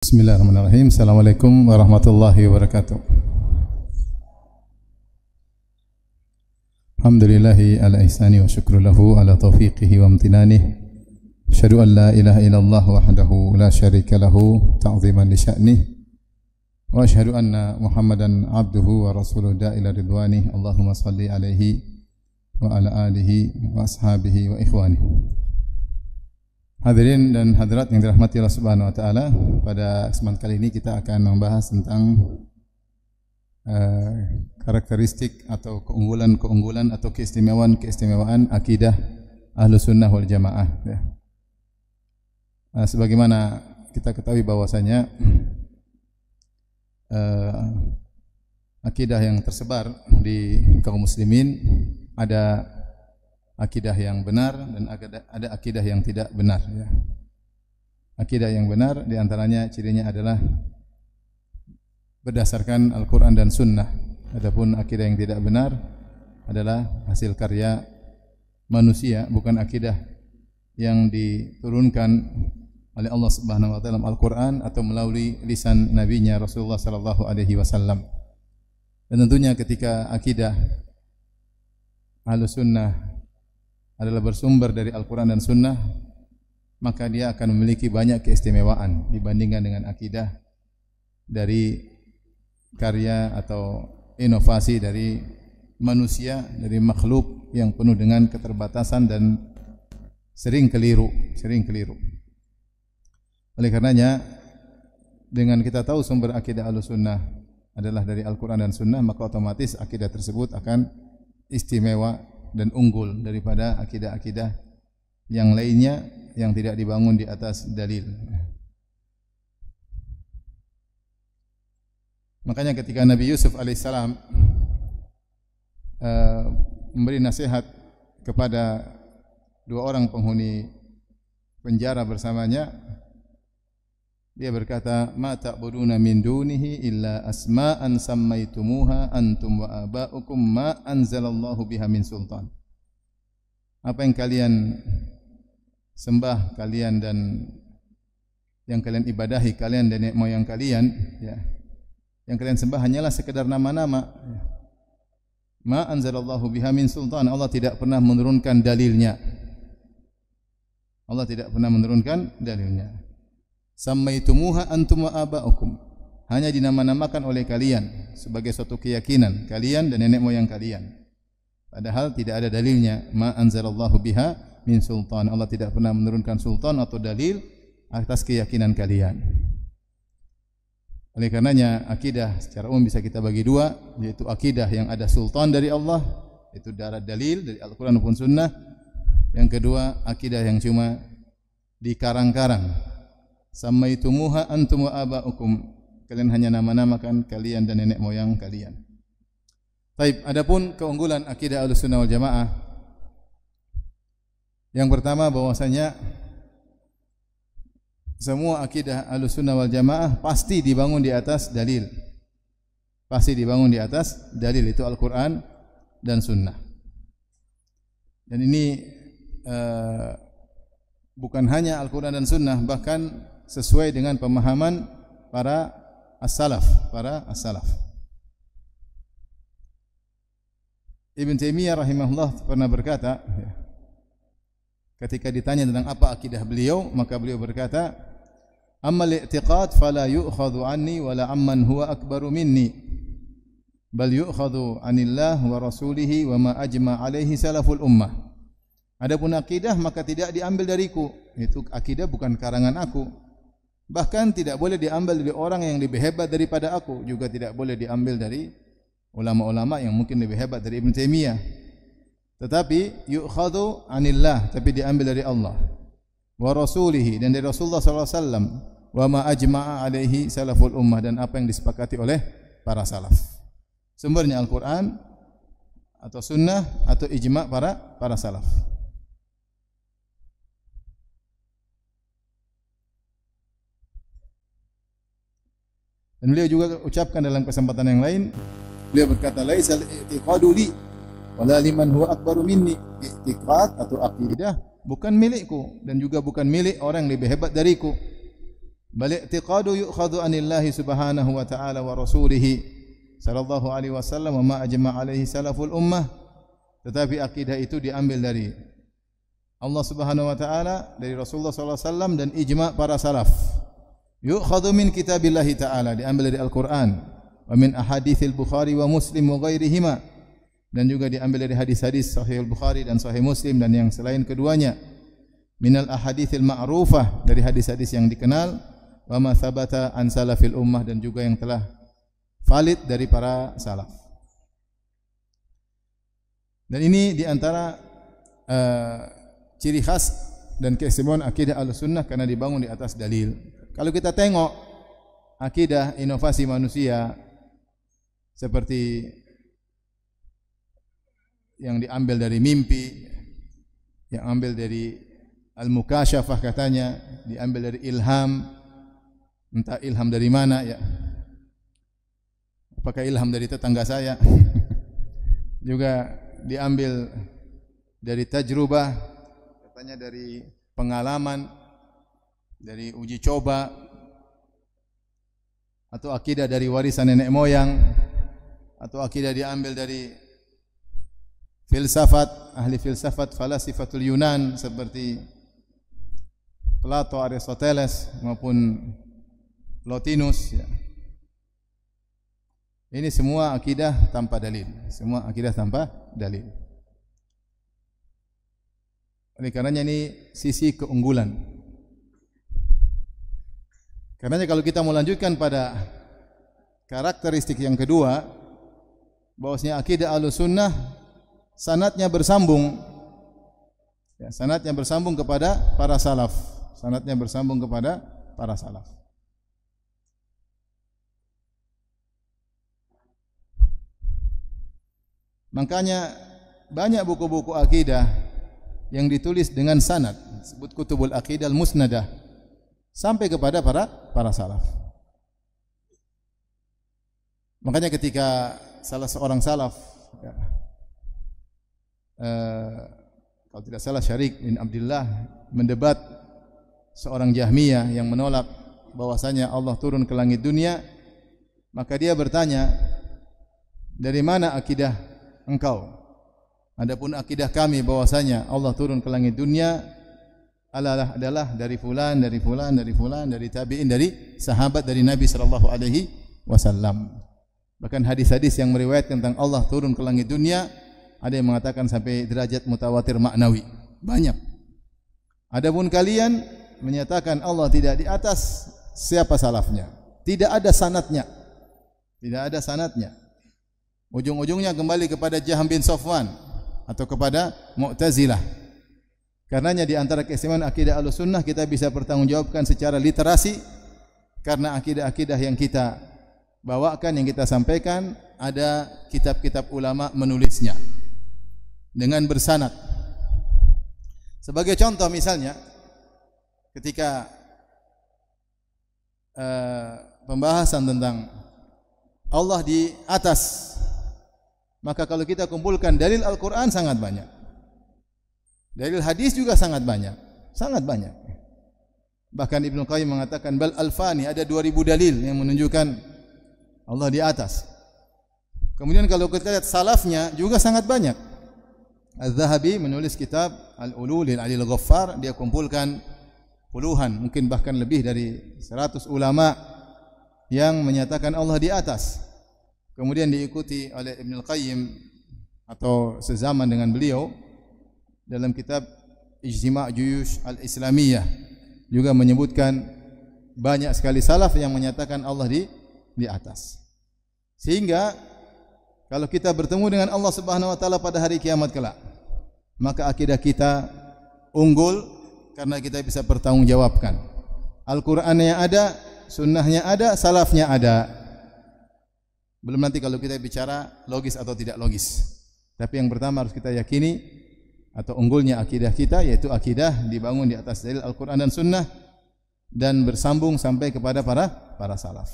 Bismillahirrahmanirrahim. Assalamualaikum warahmatullahi wabarakatuh. Alhamdulillahi ala ihsani wa syukru lahu ala taufiqihi wa amtinanih. Asyhadu an la ilaha illallah wahdahu la syarika lahu ta'ziman li sya'nih. Wa asyhadu anna Muhammadan abduhu wa rasuluhu da'ila ridwanih. Allahumma salli alaihi wa ala alihi wa ashabihi wa ikhwanihi. Hadirin dan hadirat yang dirahmati Allah Subhanahu wa taala, pada kesempatan kali ini kita akan membahas tentang karakteristik atau keunggulan-keunggulan atau keistimewaan akidah Ahlus Sunnah wal Jamaah ya. Sebagaimana kita ketahui bahwasanya akidah yang tersebar di kaum muslimin ada akidah yang benar dan ada akidah yang tidak benar ya. Akidah yang benar diantaranya cirinya adalah berdasarkan Al-Quran dan Sunnah. Adapun akidah yang tidak benar adalah hasil karya manusia, bukan akidah yang diturunkan oleh Allah Subhanahu wa taala dalam Al-Quran atau melalui lisan nabinya Rasulullah sallallahu alaihi wasallam. Dan tentunya ketika akidah Ahlus Sunnah adalah bersumber dari Al-Quran dan Sunnah, maka dia akan memiliki banyak keistimewaan dibandingkan dengan akidah dari karya atau inovasi dari manusia, dari makhluk yang penuh dengan keterbatasan dan sering keliru. Oleh karenanya, dengan kita tahu sumber akidah Ahlussunnah adalah dari Al-Quran dan Sunnah, maka otomatis akidah tersebut akan istimewa dan unggul daripada akidah-akidah yang lainnya yang tidak dibangun di atas dalil. Makanya ketika Nabi Yusuf alaihissalam memberi nasihat kepada dua orang penghuni penjara bersamanya, dia berkata, "Ma ta'buduna min dunihi illa asma'an sammaitumuha antum wa aba'ukum ma anzalallahu biha min sultan." Apa yang kalian sembah, kalian dan yang kalian ibadahi, kalian dan nenek moyang kalian, ya. Yang kalian sembah hanyalah sekedar nama-nama. Ya. Ma anzalallahu biha min sultan. Allah tidak pernah menurunkan dalilnya. Allah tidak pernah menurunkan dalilnya. Sammaitumuha antum wa aba'ukum, hanya dinama-namakan oleh kalian sebagai suatu keyakinan kalian dan nenek moyang kalian, padahal tidak ada dalilnya. Ma anzalallahu biha min sultan. Allah tidak pernah menurunkan sultan atau dalil atas keyakinan kalian. Oleh karenanya akidah secara umum bisa kita bagi dua, yaitu akidah yang ada sultan dari Allah, itu darah dalil dari Al-Quran maupun Sunnah. Yang kedua, akidah yang cuma dikarang-karang. Sammaitumuha antum wa aba'ukum, kalian hanya nama-namakan kalian dan nenek moyang kalian. Baik, adapun keunggulan akidah Ahlussunnah wal Jamaah, yang pertama bahwasanya semua akidah Ahlussunnah wal Jamaah pasti dibangun di atas dalil. Pasti dibangun di atas dalil, itu Al-Quran dan Sunnah. Dan ini bukan hanya Al-Quran dan Sunnah, bahkan sesuai dengan pemahaman para as-salaf, Ibn Taimiyah rahimahullah pernah berkata, ketika ditanya tentang apa akidah beliau, maka beliau berkata, "Ammal i'tiqad fala yu'khadhu anni wala amman huwa akbaru minni, bal yu'khadhu anillah wa rasulihi wa ma ajma' alaihi salaful ummah." Adapun akidah maka tidak diambil dariku, itu akidah bukan karangan aku. Bahkan tidak boleh diambil dari orang yang lebih hebat daripada aku, juga tidak boleh diambil dari ulama-ulama yang mungkin lebih hebat dari Ibn Taimiyah. Tetapi yu'khadhu anillah, tapi diambil dari Allah, wa rasulihi, dan dari Rasulullah sallallahu alaihi wasallam, wa ma ajma'a alaihi salaful ummah, dan apa yang disepakati oleh para salaf. Sumbernya Al-Quran atau Sunnah atau ijma' para salaf. Dan beliau juga ucapkan dalam kesempatan yang lain, beliau berkata, "Laisal i'tiqadu li wala liman huwa akbaru minni." I'tiqad atau akidah bukan milikku dan juga bukan milik orang yang lebih hebat dariku. bal i'tiqadu yu'khadhu anillahi subhanahu wa ta'ala wa rasulih sallallahu alaihi wasallam wa ma ajma' alaihi salaful ummah. Tetapi akidah itu diambil dari Allah Subhanahu wa taala, dari Rasulullah sallallahu alaihi wasallam dan ijma' para salaf. Yu'khadhu min kitabillahi ta'ala, diambil dari Al-Qur'an, wa min ahaditsil Bukhari wa Muslim wa ghairihima, dan juga diambil dari hadis-hadis Sahih Al-Bukhari dan Sahih Muslim dan yang selain keduanya. Minal ahaditsil ma'rufah, dari hadis-hadis yang dikenal, wa ma thabata an salafil ummah, dan juga yang telah valid dari para salaf. Dan ini diantara ciri khas dan keistimewaan akidah Ahlussunnah karena dibangun di atas dalil. Kalau kita tengok akidah inovasi manusia seperti yang diambil dari mimpi, yang ambil dari al-mukasyafah katanya, diambil dari ilham, entah ilham dari mana ya. Apakah ilham dari tetangga saya? Juga diambil dari tajrubah, katanya dari pengalaman, dari uji coba, atau akidah dari warisan nenek moyang, atau akidah diambil dari filsafat, ahli filsafat falasifatul Yunan seperti Plato, Aristoteles maupun Plotinus ya. Ini semua akidah tanpa dalil, semua akidah tanpa dalil. Oleh karenanya ini sisi keunggulan. Karenanya kalau kita mau lanjutkan pada karakteristik yang kedua, bahwasanya akidah Ahlussunnah sanadnya bersambung, ya, sanadnya bersambung kepada para salaf, sanadnya bersambung kepada para salaf. Makanya banyak buku-buku akidah yang ditulis dengan sanad, disebut kutubul aqidah al-musnadah, sampai kepada para salaf. Makanya ketika salah seorang salaf ya, kalau tidak salah Syarik bin Abdullah mendebat seorang Jahmiyah yang menolak bahwasanya Allah turun ke langit dunia, maka dia bertanya, dari mana akidah engkau? Adapun akidah kami bahwasanya Allah turun ke langit dunia adalah dari fulan, dari fulan, dari fulan, dari tabi'in, dari sahabat, dari Nabi sallallahu alaihi wasallam. Bahkan hadis-hadis yang meriwayatkan tentang Allah turun ke langit dunia ada yang mengatakan sampai derajat mutawatir maknawi. Banyak. Adapun kalian menyatakan Allah tidak di atas, siapa salafnya? Tidak ada sanadnya. Tidak ada sanadnya. Ujung-ujungnya kembali kepada Jahm bin Safwan atau kepada Mu'tazilah. Karenanya di antara keistimewaan akidah Ahlussunnah kita bisa bertanggungjawabkan secara literasi, karena akidah-akidah yang kita bawakan, yang kita sampaikan, ada kitab-kitab ulama menulisnya dengan bersanad. Sebagai contoh misalnya, ketika pembahasan tentang Allah di atas, maka kalau kita kumpulkan dalil Al-Quran sangat banyak, dalil hadis juga sangat banyak, sangat banyak. Bahkan Ibnu Qayyim mengatakan bal alfani, ada 2000 dalil yang menunjukkan Allah di atas. Kemudian kalau kita lihat salafnya juga sangat banyak. Az-Zahabi menulis kitab Al-Ulul lil Alil Ghaffar, dia kumpulkan puluhan, mungkin bahkan lebih dari 100 ulama yang menyatakan Allah di atas. Kemudian diikuti oleh Ibnu Qayyim atau sezaman dengan beliau dalam kitab Ijtima' Juyush Al-Islamiyah, juga menyebutkan banyak sekali salaf yang menyatakan Allah di atas. Sehingga kalau kita bertemu dengan Allah Subhanahu wa taala pada hari kiamat kelak, maka akidah kita unggul karena kita bisa bertanggungjawabkan. Al-Qur'annya ada, sunnahnya ada, salafnya ada. Belum nanti kalau kita bicara logis atau tidak logis. Tapi yang pertama harus kita yakini atau unggulnya akidah kita, yaitu akidah dibangun di atas dalil Al-Quran dan Sunnah dan bersambung sampai kepada para salaf.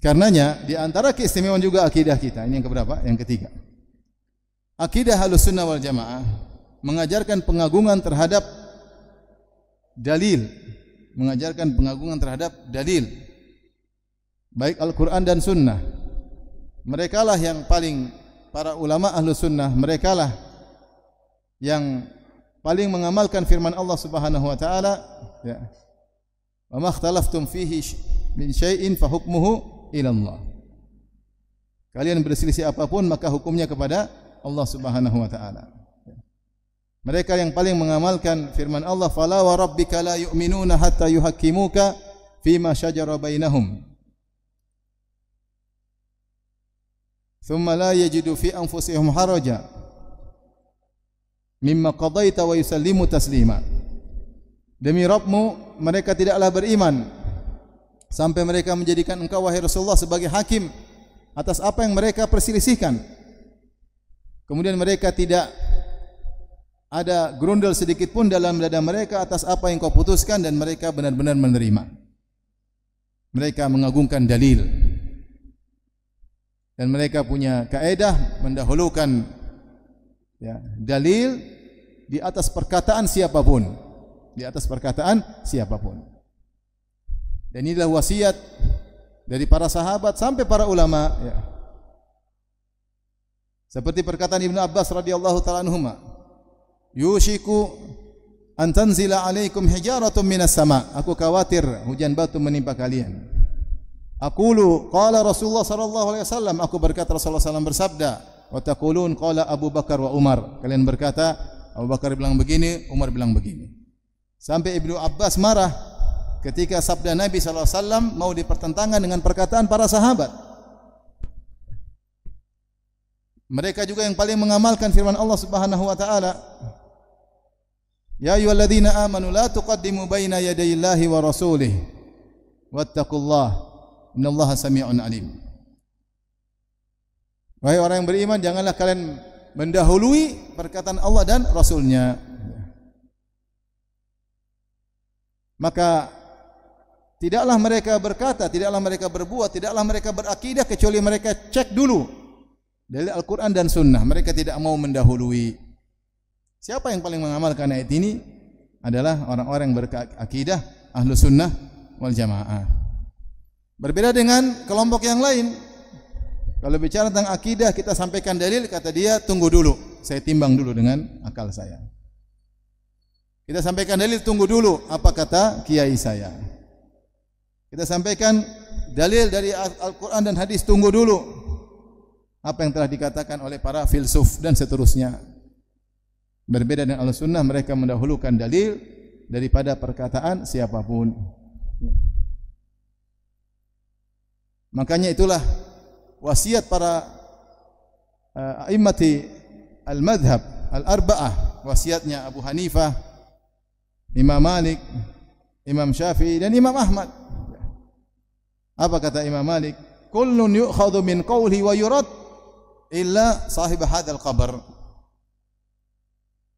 Karenanya di antara keistimewaan juga akidah kita, ini yang keberapa? Yang ketiga. Akidah Ahlussunnah wal Jamaah mengajarkan pengagungan terhadap dalil, mengajarkan pengagungan terhadap dalil, baik Al-Quran dan Sunnah. Mereka lah yang paling, para ulama ahlu sunnah, mereka lah yang paling mengamalkan firman Allah Subhanahu wa taala, ya. Wa ma ikhtalaftum fihi min syai'in fa hukmuhu ila Allah. Kalian berselisih apapun maka hukumnya kepada Allah Subhanahu wa taala. Mereka yang paling mengamalkan firman Allah, fala wa rabbika la yu'minuna hatta yuhakkimuka fima shajara bainahum thumma la yajidu fi anfusihim haraja mimma qadaita wa yusallimu taslima. Demi Rabbmu, mereka tidaklah beriman sampai mereka menjadikan engkau wahai Rasulullah sebagai hakim atas apa yang mereka perselisihkan. Kemudian mereka tidak ada gerundel sedikit pun dalam dada mereka atas apa yang kau putuskan, dan mereka benar-benar menerima. Mereka mengagungkan dalil, dan mereka punya kaedah mendahulukan, ya, dalil di atas perkataan siapapun, di atas perkataan siapapun. Dan inilah wasiat dari para sahabat sampai para ulama, ya. Seperti perkataan Ibnu Abbas radhiyallahu taala anhuma, yushiku an tanzila alaikum hijaratun minas sama. Aku khawatir hujan batu menimpa kalian. Aqulu qala Rasulullah sallallahu alaihi wasallam. Aku berkata Rasulullah sallallahu bersabda, wa taqulun qala Abu Bakar wa Umar. Kalian berkata Abu Bakar bilang begini, Umar bilang begini. Sampai Ibnu Abbas marah ketika sabda Nabi sallallahu alaihi wasallam mau dipertentangan dengan perkataan para sahabat. Mereka juga yang paling mengamalkan firman Allah Subhanahu wa taala, ya ayyuhalladzina amanu la tuqaddimu baina yadayillahi wa rasulih wattaqullaha innallaha samii'un alim. Wahai orang yang beriman, janganlah kalian mendahului perkataan Allah dan Rasulnya. Maka tidaklah mereka berkata, tidaklah mereka berbuat, tidaklah mereka berakidah kecuali mereka cek dulu dari Al-Quran dan Sunnah. Mereka tidak mau mendahului. Siapa yang paling mengamalkan ayat ini? Adalah orang-orang yang berakidah ahlu sunnah wal jamaah. Berbeda dengan kelompok yang lain. Kalau bicara tentang akidah, kita sampaikan dalil, kata dia, tunggu dulu, saya timbang dulu dengan akal saya. Kita sampaikan dalil, tunggu dulu, apa kata kiai saya. Kita sampaikan dalil dari Al-Quran dan hadis, tunggu dulu apa yang telah dikatakan oleh para filsuf dan seterusnya. Berbeda dengan Ahlussunnah, mereka mendahulukan dalil daripada perkataan siapapun. Makanya itulah wasiat para a'immati al-madhab al-arba'ah, wasiatnya Abu Hanifah, Imam Malik, Imam Syafi'i dan Imam Ahmad. Apa kata Imam Malik? Kullun yu'khadhu min qawli wa yurad illa sahib hadzal qabr.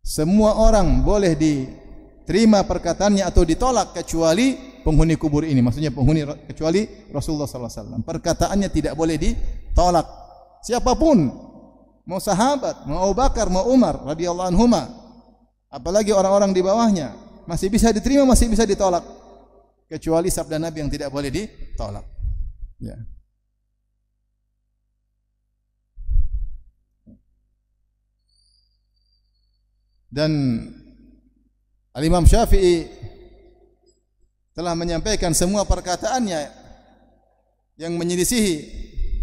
Semua orang boleh diterima perkataannya atau ditolak kecuali penghuni kubur ini. Maksudnya penghuni, kecuali Rasulullah sallallahu alaihi wasallam. Perkataannya tidak boleh ditolak. Siapapun, mau sahabat, mau Abu Bakar, mau Umar radhiyallahu anhuma, apalagi orang-orang di bawahnya, masih bisa diterima, masih bisa ditolak. Kecuali sabda Nabi yang tidak boleh ditolak. Ya. Dan Al-Imam Syafi'i telah menyampaikan semua perkataannya yang menyelisihi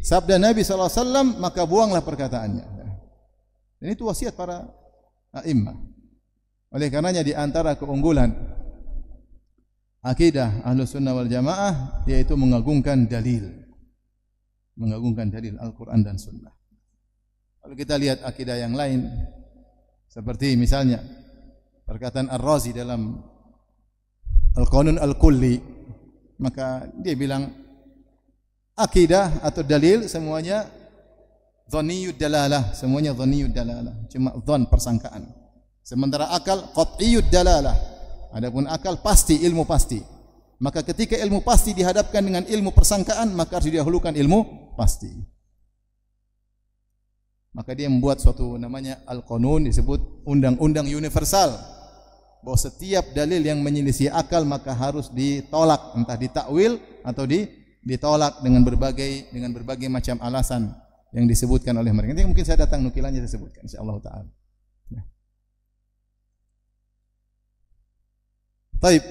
sabda Nabi sallallahu alaihi wasallam, maka buanglah perkataannya. Dan itu wasiat para a'immah. Oleh karenanya di antara keunggulan akidah Ahlussunnah wal Jamaah yaitu mengagungkan dalil. Mengagungkan dalil Al-Qur'an dan Sunnah. Kalau kita lihat akidah yang lain, seperti misalnya perkataan Ar-Razi dalam Al-Qanun Al-Kulli, maka dia bilang akidah atau dalil semuanya dhanniyud dalalah, semuanya dhanniyud dalalah, cuma dhann, persangkaan. Sementara akal qat'iyud dalalah, adapun akal pasti, ilmu pasti. Maka ketika ilmu pasti dihadapkan dengan ilmu persangkaan, maka harus didahulukan ilmu pasti. Maka dia membuat suatu namanya Al-Qanun, disebut undang-undang universal. bahwa setiap dalil yang menyelisih akal maka harus ditolak, entah ditakwil atau ditolak dengan berbagai macam alasan yang disebutkan oleh mereka. Nanti mungkin saya datang nukilannya saya sebutkan insyaallah taala. Ya. Baik.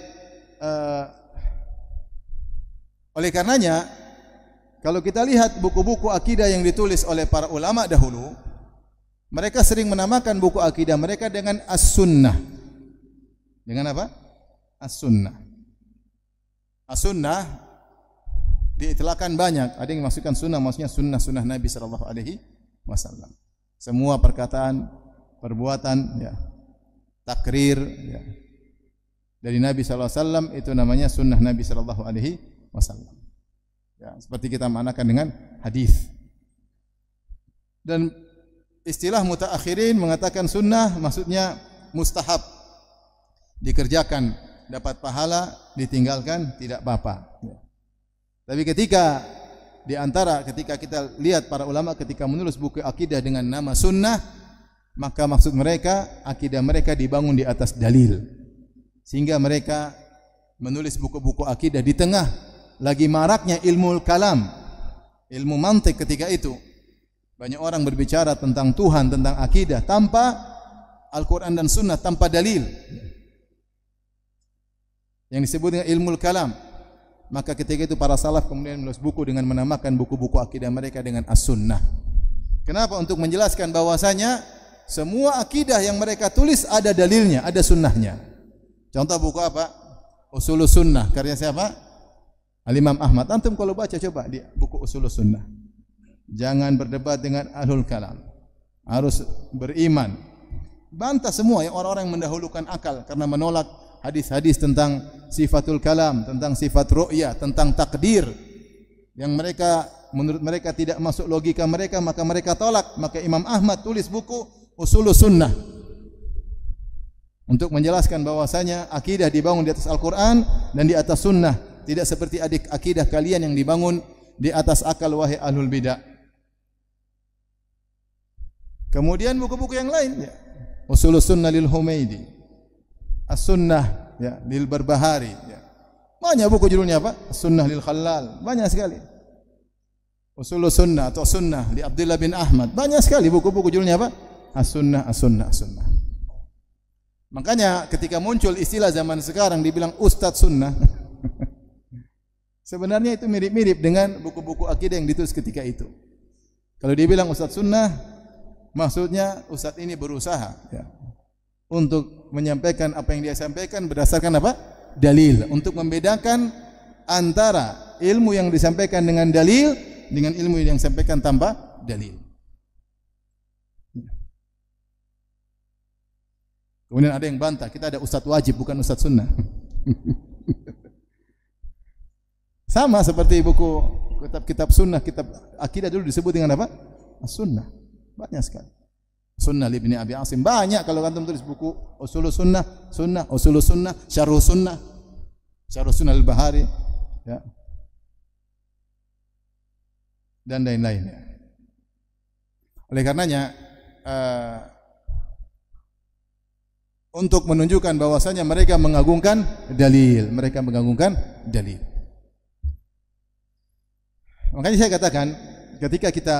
Oleh karenanya kalau kita lihat buku-buku akidah yang ditulis oleh para ulama dahulu, mereka sering menamakan buku akidah mereka dengan As-Sunnah. Dengan apa? As-Sunnah. As-Sunnah diitlaqkan banyak. Ada yang masukkan sunnah, maksudnya sunnah Nabi sallallahu alaihi wasallam. Semua perkataan, perbuatan, ya, takrir, ya, dari Nabi sallallahu alaihi wasallam itu namanya sunnah Nabi sallallahu alaihi wasallam. Ya, seperti kita maknakan dengan hadis. Dan istilah mutaakhirin mengatakan sunnah maksudnya mustahab, dikerjakan dapat pahala, ditinggalkan tidak apa-apa. Ya. Tapi ketika kita lihat para ulama ketika menulis buku akidah dengan nama sunnah, maka maksud mereka akidah mereka dibangun di atas dalil, sehingga mereka menulis buku-buku akidah di tengah lagi maraknya ilmu kalam, ilmu mantik ketika itu. Banyak orang berbicara tentang Tuhan, tentang akidah tanpa Al-Quran dan Sunnah, tanpa dalil, yang disebut dengan ilmu kalam. Maka ketika itu para salaf kemudian menulis buku dengan menamakan buku-buku akidah mereka dengan As-Sunnah. Kenapa? Untuk menjelaskan bahwasanya semua akidah yang mereka tulis ada dalilnya, ada sunnahnya. Contoh buku apa? Usulus Sunnah, karya siapa? Al-Imam Ahmad. Antum kalau baca coba di buku Usulus Sunnah. Jangan berdebat dengan ahlul kalam. Harus beriman. Bantah semua yang orang-orang yang mendahulukan akal karena menolak hadis-hadis tentang sifatul kalam, tentang sifat ru'yah, tentang takdir yang menurut mereka tidak masuk logika mereka, maka mereka tolak. Maka Imam Ahmad tulis buku Usulus Sunnah untuk menjelaskan bahwasanya akidah dibangun di atas Al-Quran dan di atas sunnah, tidak seperti akidah kalian yang dibangun di atas akal, wahai ahlul bidah. Kemudian buku-buku yang lain, ya. Usulus Sunnah lil Humaidi, As-Sunnah, ya, lil Barbahari, ya. Banyak buku judulnya apa? As-Sunnah lil Khallal, banyak sekali. Usulus Sunnah atau Sunnah li Abdullah bin Ahmad, banyak sekali buku-buku judulnya apa? As-Sunnah, As-Sunnah, As-Sunnah. Makanya ketika muncul istilah zaman sekarang dibilang Ustadz Sunnah, sebenarnya itu mirip-mirip dengan buku-buku akidah yang ditulis ketika itu. Kalau dibilang Ustadz Sunnah, maksudnya Ustadz ini berusaha, ya, untuk menyampaikan apa yang dia sampaikan berdasarkan apa? Dalil. Untuk membedakan antara ilmu yang disampaikan dengan dalil dengan ilmu yang disampaikan tanpa dalil. Kemudian ada yang bantah, kita ada Ustadz wajib bukan Ustadz Sunnah. Sama seperti buku kitab Sunnah, kitab akidah dulu disebut dengan apa? As-Sunnah. Banyak sekali. Sunnah Ibni Abi Asim, banyak. Kalau antum tulis buku Usulus Sunnah, Usulus Sunnah, Syarh Sunnah Al-Bahari, ya, dan lain-lainnya. Oleh karenanya untuk menunjukkan bahwasanya mereka mengagungkan dalil, Makanya saya katakan ketika kita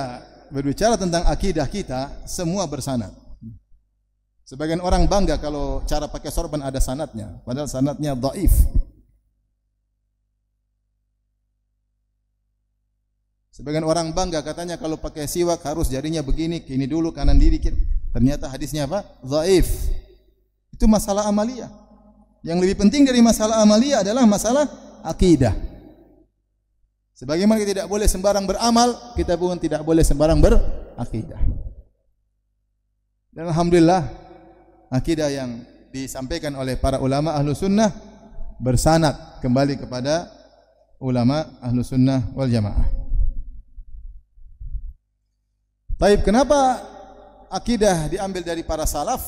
berbicara tentang akidah kita, semua bersanad. Sebagian orang bangga kalau cara pakai sorban ada sanadnya, padahal sanadnya dhaif. Sebagian orang bangga katanya kalau pakai siwak harus jarinya begini, kini dulu kanan diri. Ternyata hadisnya apa? Dhaif. Itu masalah amaliyah. Yang lebih penting dari masalah amaliyah adalah masalah akidah. Sebagaimana kita tidak boleh sembarang beramal, kita pun tidak boleh sembarang berakidah. Dan alhamdulillah, akidah yang disampaikan oleh para ulama ahlu sunnah bersanad kembali kepada ulama ahlu sunnah wal jamaah. Taib, kenapa akidah diambil dari para salaf?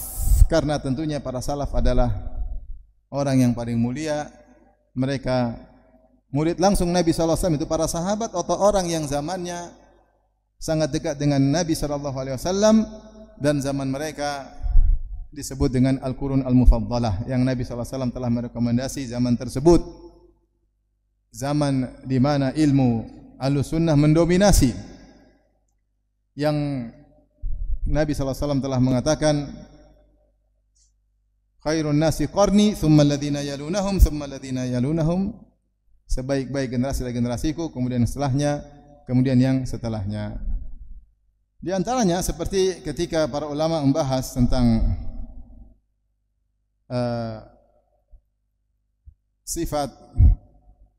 Karena tentunya para salaf adalah orang yang paling mulia. Mereka murid langsung Nabi SAW, itu para sahabat atau orang yang zamannya sangat dekat dengan Nabi SAW, dan zaman mereka disebut dengan Al-Qurun Al-Mufaddalah yang Nabi SAW telah merekomendasi zaman tersebut. Zaman di mana ilmu Ahlussunnah mendominasi. Yang Nabi SAW telah mengatakan khairun nasi qarni thumma alladhina yalunahum thumma alladhina yalunahum, sebaik-baik generasi adalah generasiku, kemudian setelahnya, kemudian yang setelahnya. Di antaranya seperti ketika para ulama membahas tentang sifat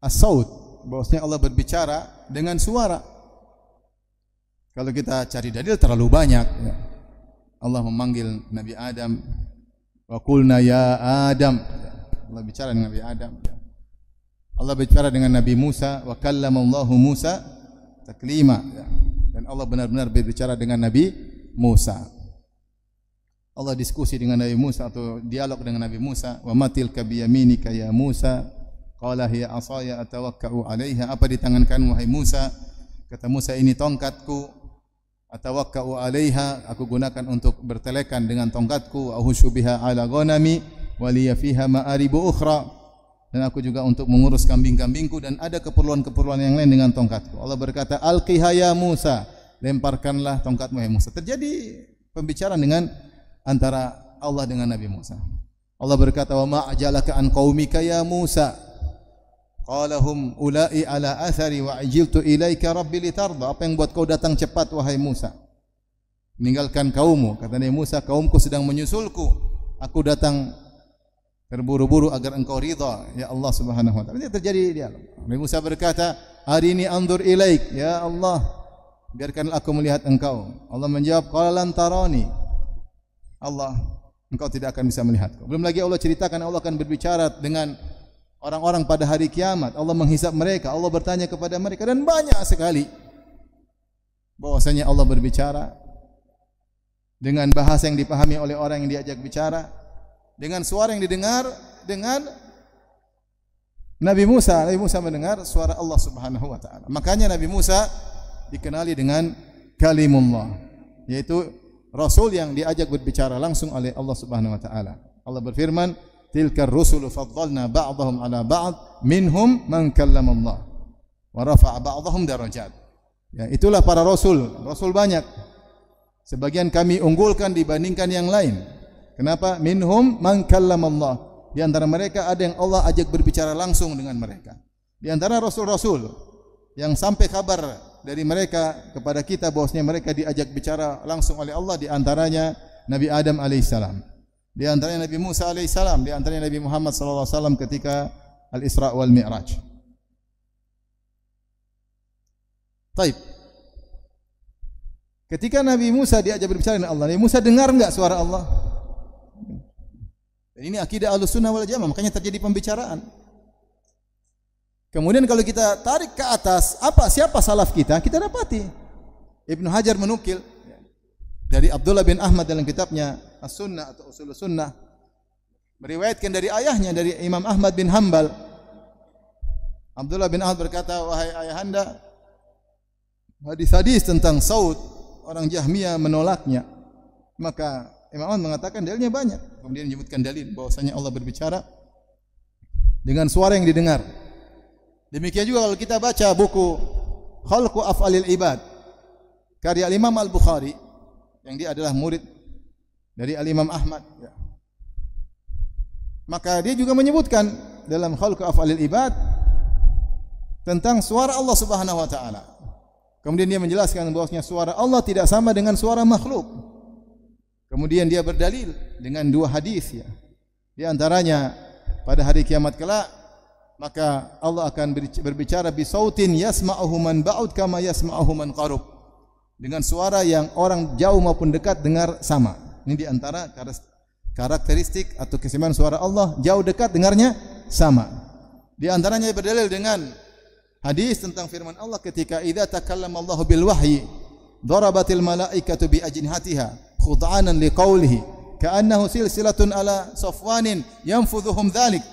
as-saut, bahwasanya Allah berbicara dengan suara. Kalau kita cari dalil terlalu banyak. Allah memanggil Nabi Adam, wa qulna ya Adam. Allah bicara dengan Nabi Adam. Allah bicara dengan Nabi Musa, wa kallamallahu Musa taklima. Dan Allah benar-benar berbicara dengan Nabi Musa. Allah diskusi dengan Nabi Musa atau dialog dengan Nabi Musa, wa matil ka biyaminika ya Musa, qala hiya asaya atawakkau 'alaiha. Apa di tangan kamu wahai Musa? Kata Musa, ini tongkatku, atawakkau 'alaiha, aku gunakan untuk bertelekan dengan tongkatku, ahushu biha 'ala ghanami wa liya fiha ma'aribu ukhra, dan aku juga untuk mengurus kambing-kambingku dan ada keperluan-keperluan yang lain dengan tongkatku. Allah berkata, alqiha ya Musa, lemparkanlah tongkatmu ya Musa. Terjadi pembicaraan dengan antara Allah dengan Nabi Musa. Allah berkata, wa ma ajalaka an qaumika ya Musa, qala hum ulai ala athari wa ajiltu ilaika rabbi litarda. Apa yang buat kau datang cepat wahai Musa, meninggalkan kaummu? Kata Nabi Musa, kaumku sedang menyusulku, aku datang terburu-buru agar engkau ridha ya Allah Subhanahu wa taala. Ini terjadi dialog. Nabi Musa berkata, arini anzur ilaik ya Allah, biarkanlah aku melihat engkau. Allah menjawab, qala lan tarani, Allah, engkau tidak akan bisa melihatku. Belum lagi Allah ceritakan Allah akan berbicara dengan orang-orang pada hari kiamat. Allah menghisap mereka, Allah bertanya kepada mereka, dan banyak sekali bahwasanya Allah berbicara dengan bahasa yang dipahami oleh orang yang diajak bicara, dengan suara yang didengar dengan Nabi Musa. Nabi Musa mendengar suara Allah Subhanahu wa taala. Makanya Nabi Musa dikenali dengan kalimullah, yaitu Rasul yang diajak berbicara langsung oleh Allah Subhanahu wa taala. Allah berfirman, tilkar rusulu faddalna ba'dahum ala ba'd minhum man kallamallah wa rafa'a ba'dahum darajat. Ya, itulah para rasul, rasul banyak. Sebagian kami unggulkan dibandingkan yang lain. Kenapa? Minhum man kallamallah. Di antara mereka ada yang Allah ajak berbicara langsung dengan mereka. Di antara rasul-rasul yang sampai kabar dari mereka kepada kita bahwasanya mereka diajak bicara langsung oleh Allah, di antaranya Nabi Adam alaihissalam, di antaranya Nabi Musa alaihissalam, di antaranya Nabi Muhammad sallallahu alaihi wasallam ketika Al-Isra wal Mi'raj. Taib. Ketika Nabi Musa diajak berbicara dengan Allah, Nabi Musa dengar enggak suara Allah? Dan ini akidah Ahlussunnah wal Jamaah, makanya terjadi pembicaraan. Kemudian kalau kita tarik ke atas, siapa salaf kita? Kita dapati Ibnu Hajar menukil dari Abdullah bin Ahmad dalam kitabnya As-Sunnah atau Ushul Sunnah, meriwayatkan dari ayahnya, dari Imam Ahmad bin Hanbal. Abdullah bin Ahmad berkata, wahai ayahanda, hadis-hadis tentang saut orang Jahmiyah menolaknya. Maka Imam Ahmad mengatakan dalilnya banyak. Kemudian menyebutkan dalil bahwasanya Allah berbicara dengan suara yang didengar. Demikian juga kalau kita baca buku Khalqu Af'alil Ibad karya Imam Al-Bukhari, yang dia adalah murid dari Al-Imam Ahmad, ya. Maka dia juga menyebutkan dalam Khalqu Af'alil Ibad tentang suara Allah Subhanahu wa taala. Kemudian dia menjelaskan bahwasanya suara Allah tidak sama dengan suara makhluk. Kemudian dia berdalil dengan dua hadis, ya. Di antaranya pada hari kiamat kelak maka Allah akan berbicara bisautin yasma'uhu man ba'ud kama yasma'uhu man qarub, dengan suara yang orang jauh maupun dekat dengar sama. Ini di antara karakteristik atau kesamaan suara Allah, jauh dekat dengarnya sama. Di antaranya berdalil dengan hadis tentang firman Allah ketika idza takallama Allahu bil wahyi darabatil malaikatu bi ajnihatiha khud'anan liqaulihi ka'annahu silsilatun ala safwanin yanfudhuhum dzalik.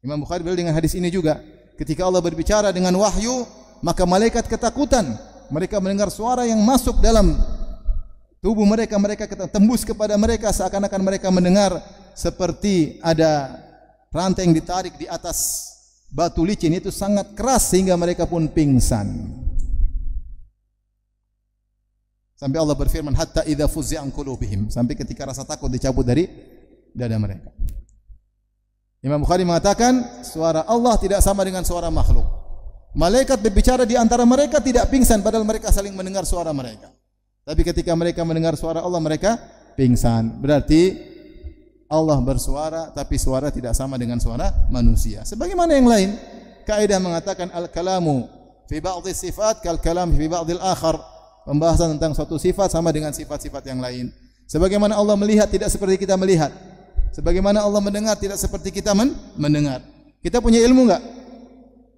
Imam Bukhari berdalil dengan hadis ini juga. Ketika Allah berbicara dengan wahyu, maka malaikat ketakutan. Mereka mendengar suara yang masuk dalam tubuh mereka tembus kepada mereka seakan-akan mereka mendengar seperti ada rantai yang ditarik di atas batu licin, itu sangat keras sehingga mereka pun pingsan. Sampai Allah berfirman, hatta idza fuzzi'a an qulubihim, sampai ketika rasa takut dicabut dari dada mereka. Imam Bukhari mengatakan suara Allah tidak sama dengan suara makhluk. Malaikat berbicara di antara mereka tidak pingsan padahal mereka saling mendengar suara mereka. Tapi ketika mereka mendengar suara Allah mereka pingsan. Berarti Allah bersuara tapi suara tidak sama dengan suara manusia. Sebagaimana yang lain, kaidah mengatakan al-kalamu fi ba'dhi sifat kal kalam fi ba'dhil akhar. Pembahasan tentang suatu sifat sama dengan sifat-sifat yang lain. Sebagaimana Allah melihat tidak seperti kita melihat. Sebagaimana Allah mendengar tidak seperti kita mendengar. Kita punya ilmu enggak?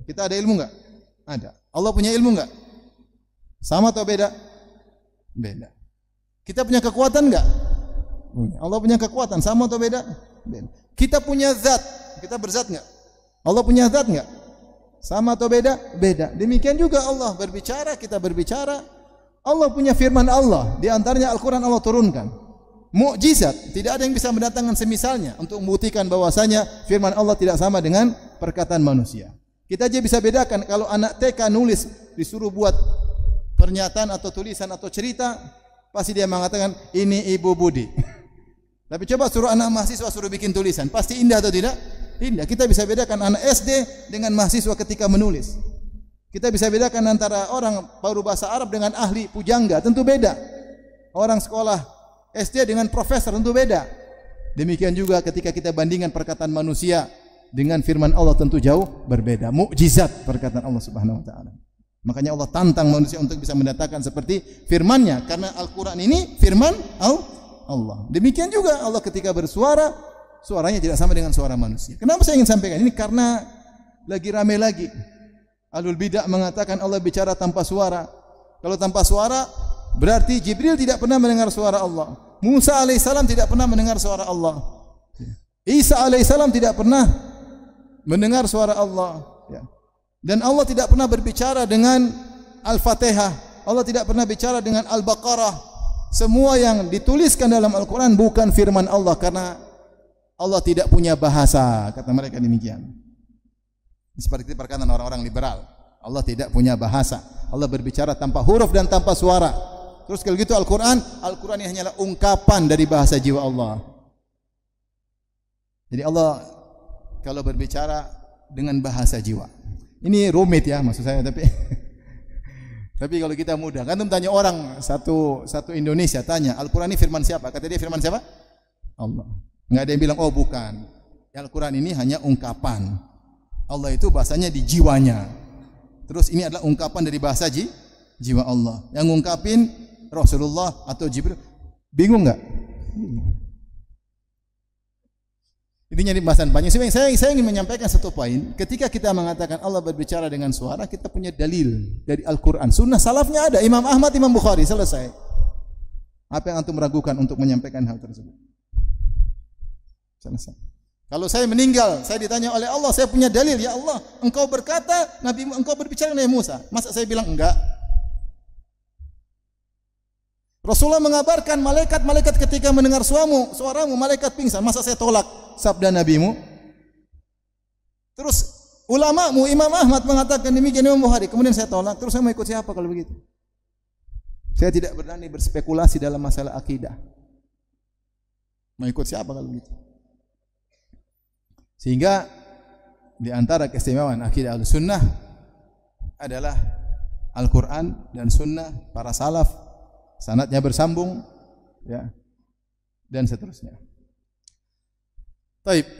Kita ada ilmu enggak? Ada. Allah punya ilmu enggak? Sama atau beda? Beda. Kita punya kekuatan enggak? Allah punya kekuatan, sama atau beda? Beda. Kita punya zat, kita berzat enggak? Allah punya zat enggak? Sama atau beda? Beda. Demikian juga Allah berbicara, kita berbicara. Allah punya firman Allah, di antaranya Al-Quran Allah turunkan. Mukjizat, tidak ada yang bisa mendatangkan semisalnya untuk membuktikan bahwasanya firman Allah tidak sama dengan perkataan manusia. Kita aja bisa bedakan kalau anak TK nulis disuruh buat pernyataan atau tulisan atau cerita, pasti dia mengatakan ini Ibu Budi. Tapi coba suruh anak mahasiswa suruh bikin tulisan, pasti indah atau tidak? Indah. Kita bisa bedakan anak SD dengan mahasiswa ketika menulis. Kita bisa bedakan antara orang baru bahasa Arab dengan ahli pujangga, tentu beda. Orang sekolah SD dengan profesor tentu beda. Demikian juga ketika kita bandingkan perkataan manusia dengan firman Allah tentu jauh berbeda. Mukjizat perkataan Allah Subhanahu wa taala. Makanya Allah tantang manusia untuk bisa mendatangkan seperti firman-Nya karena Al-Qur'an ini firman Allah. Demikian juga Allah ketika bersuara, suaranya tidak sama dengan suara manusia. Kenapa saya ingin sampaikan ini? Karena lagi rame lagi. Ahlul bidah mengatakan Allah bicara tanpa suara. Kalau tanpa suara berarti Jibril tidak pernah mendengar suara Allah. Musa alaihissalam tidak pernah mendengar suara Allah. Isa alaihissalam tidak pernah mendengar suara Allah. Dan Allah tidak pernah berbicara dengan Al-Fatihah. Allah tidak pernah bicara dengan Al-Baqarah. Semua yang dituliskan dalam Al-Quran bukan firman Allah karena Allah tidak punya bahasa, kata mereka demikian. Seperti perkataan orang-orang liberal. Allah tidak punya bahasa. Allah berbicara tanpa huruf dan tanpa suara. Terus kalau gitu Al-Quran ini hanyalah ungkapan dari bahasa jiwa Allah. Jadi Allah kalau berbicara dengan bahasa jiwa. Ini rumit ya maksud saya, tapi kalau kita mudah. Kan tanya orang satu Indonesia tanya, Al-Quran ini firman siapa? Kata dia firman siapa? Allah. Enggak ada yang bilang oh bukan. Al-Quran ini hanya ungkapan. Allah itu bahasanya di jiwanya. Terus ini adalah ungkapan dari bahasa jiwa Allah. Yang ngungkapin Rasulullah atau Jibril. Bingung enggak? Intinya di bahasan banyak. Saya ingin menyampaikan satu poin. Ketika kita mengatakan Allah berbicara dengan suara, kita punya dalil dari Al-Quran. Sunnah salafnya ada. Imam Ahmad, Imam Bukhari, selesai. Apa yang antum meragukan untuk menyampaikan hal tersebut? Selesai. Kalau saya meninggal, saya ditanya oleh Allah, saya punya dalil, ya Allah, engkau berkata, engkau berbicara dengan Musa. Masa saya bilang enggak? Rasulullah mengabarkan malaikat ketika mendengar suaramu, malaikat pingsan. Masa saya tolak sabda nabimu? Terus ulamamu, Imam Ahmad mengatakan demikian, Imam Bukhari. Kemudian saya tolak, terus saya mau ikut siapa kalau begitu? Saya tidak berani berspekulasi dalam masalah akidah. Mau ikut siapa kalau begitu? Sehingga di antara keistimewaan akidah Ahlussunnah adalah Al-Quran dan Sunnah para salaf, sanadnya bersambung, ya, dan seterusnya. Baik.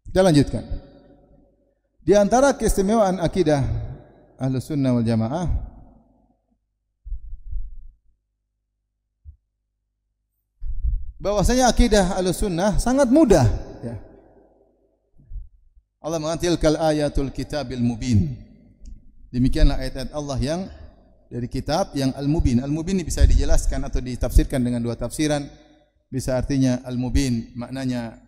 Kita lanjutkan. Di antara keistimewaan akidah Ahlussunnah wal Jamaah bahwasanya akidah Ahlussunnah sangat mudah, ya. Allah mengatakan tilkal ayatul kitabil mubin. Demikianlah ayat-ayat Allah yang dari kitab yang al-mubin. Al-mubin ini bisa dijelaskan atau ditafsirkan dengan dua tafsiran. Bisa artinya al-mubin maknanya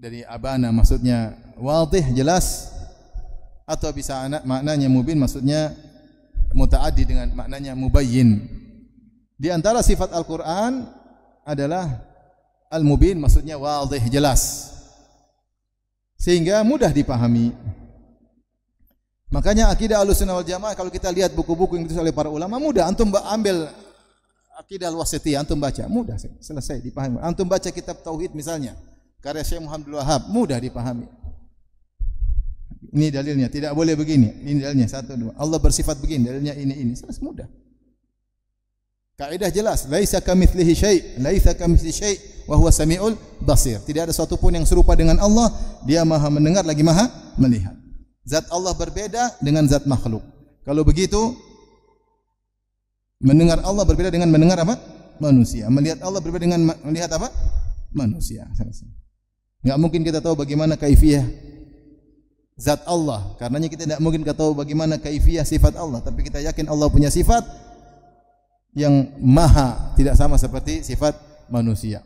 dari abana, maksudnya wadih, jelas. atau bisa maknanya mubin maksudnya mutaaddi dengan maknanya mubayyin. Di antara sifat Al-Qur'an adalah al-mubin maksudnya wadhih, jelas. Sehingga mudah dipahami. Makanya akidah Ahlussunnah wal Jamaah kalau kita lihat buku-buku yang ditulis oleh para ulama mudah, antum ambil akidah al-wasithiyah antum baca, mudah selesai dipahami. Antum baca kitab tauhid misalnya, karya Syekh Muhammad Abdul Wahhab, mudah dipahami. Ini dalilnya, tidak boleh begini. Ini dalilnya 1 2. Allah bersifat begini, dalilnya ini. Selesai, mudah. Kaidah jelas, laisa kamitslihi syai' wa huwa samiul basir. Tidak ada sesuatu pun yang serupa dengan Allah, Dia Maha mendengar lagi Maha melihat. Zat Allah berbeda dengan zat makhluk. Kalau begitu mendengar Allah berbeda dengan mendengar apa? Manusia. Melihat Allah berbeda dengan melihat apa? Manusia. Enggak mungkin kita tahu bagaimana kaifiyah zat Allah. Karenanya kita tidak mungkin kita tahu bagaimana kaifiyah sifat Allah, tapi kita yakin Allah punya sifat yang maha, tidak sama seperti sifat manusia.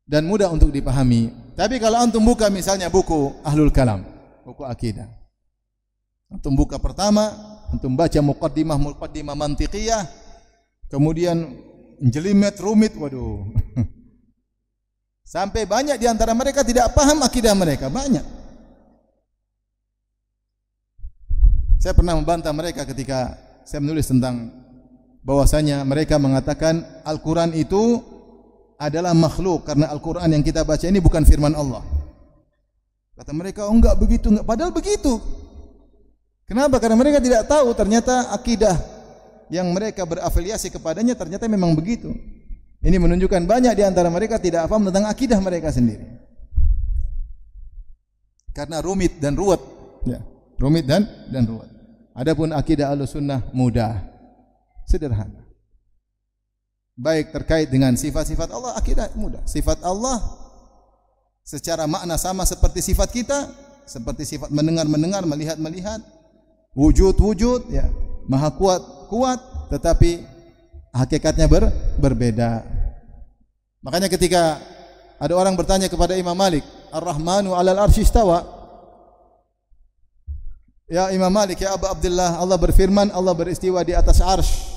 Dan mudah untuk dipahami. Tapi kalau antum buka misalnya buku Ahlul Kalam, buku akidah. Antum buka pertama, antum baca muqaddimah mantiqiyah, kemudian jelimet rumit, waduh. Sampai banyak di antara mereka tidak paham akidah mereka, banyak. Saya pernah membantah mereka ketika saya menulis tentang bahwasanya mereka mengatakan Al-Qur'an itu adalah makhluk karena Al-Qur'an yang kita baca ini bukan firman Allah. Kata mereka, "Oh enggak begitu, enggak." Padahal begitu. Kenapa? Karena mereka tidak tahu ternyata akidah yang mereka berafiliasi kepadanya ternyata memang begitu. Ini menunjukkan banyak di antara mereka tidak paham tentang akidah mereka sendiri. Karena rumit dan ruwet, ya. Rumit dan ruwet. Adapun akidah Ahlussunnah mudah, sederhana. Baik terkait dengan sifat-sifat Allah, akidah mudah. Sifat Allah secara makna sama seperti sifat kita, seperti sifat mendengar, melihat, wujud, ya. Maha kuat, tetapi hakikatnya berbeda. Makanya ketika ada orang bertanya kepada Imam Malik, Ar-Rahmanu 'alal 'arsy istawa. Ya Imam Malik, ya Abu Abdullah, Allah berfirman, Allah beristiwa di atas arsy.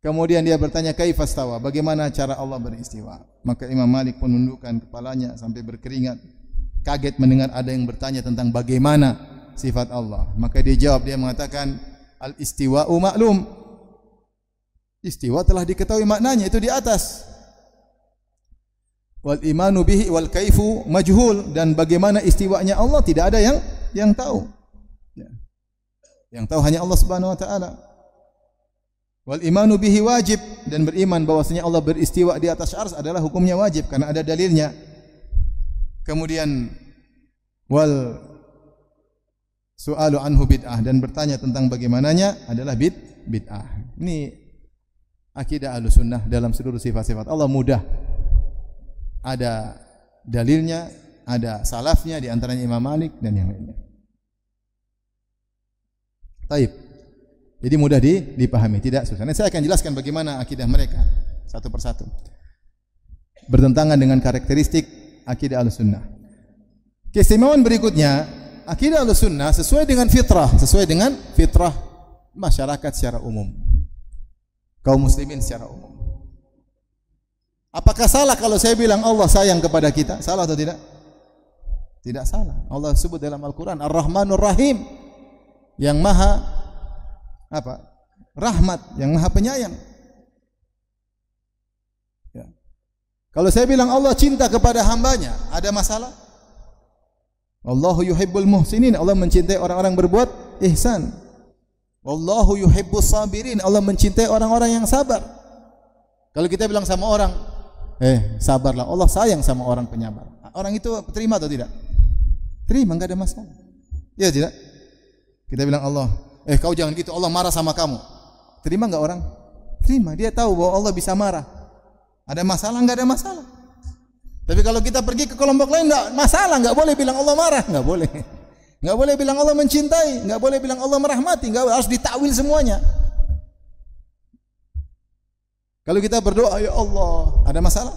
Kemudian dia bertanya, kaifa istawa? Bagaimana cara Allah beristiwa? Maka Imam Malik pun menundukkan kepalanya sampai berkeringat. Kaget mendengar ada yang bertanya tentang bagaimana sifat Allah. Maka dia jawab, dia mengatakan, al-istiwa'u maklum. Istiwa telah diketahui maknanya, itu di atas. Wal imanu bihi wal kaifu majhul, dan bagaimana istiwanya Allah tidak ada yang tahu. Ya. Yang tahu hanya Allah Subhanahu wa taala. Wal imanu bihi wajib, dan beriman bahwasanya Allah beristiwa di atas arsy adalah hukumnya wajib karena ada dalilnya. Kemudian wal su'alu anhu bid'ah, dan bertanya tentang bagaimananya adalah bid'ah. Ini akidah Ahlussunnah dalam seluruh sifat-sifat Allah mudah. Ada dalilnya, ada salafnya, di antaranya Imam Malik dan yang lainnya. Taib. Jadi mudah dipahami, tidak susah. Nanti saya akan jelaskan bagaimana akidah mereka satu persatu. Bertentangan dengan karakteristik akidah Ahlussunnah. Keistimewaan berikutnya, akidah Ahlussunnah sesuai dengan fitrah masyarakat secara umum. Kaum muslimin secara umum. Apakah salah kalau saya bilang Allah sayang kepada kita? Salah atau tidak? Tidak salah. Allah sebut dalam Al-Quran Ar-Rahmanur Rahim, yang maha apa? Rahmat, yang maha penyayang. Ya. Kalau saya bilang Allah cinta kepada hambanya, ada masalah? Allahu yuhibbul muhsinin, Allah mencintai orang-orang berbuat ihsan. Wallahu yuhibbus sabirin, Allah mencintai orang-orang yang sabar. Kalau kita bilang sama orang, sabarlah, Allah sayang sama orang penyabar. Orang itu terima atau tidak? Terima, enggak ada masalah. Ya tidak? Kita bilang Allah, kau jangan gitu, Allah marah sama kamu. Terima enggak orang? Terima, dia tahu bahwa Allah bisa marah. Ada masalah? Enggak ada masalah. Tapi kalau kita pergi ke kelompok lain, enggak masalah, enggak boleh bilang Allah marah, enggak boleh. Enggak boleh bilang Allah mencintai, enggak boleh bilang Allah merahmati, enggak, harus ditakwil semuanya. Kalau kita berdoa, ya Allah, ada masalah?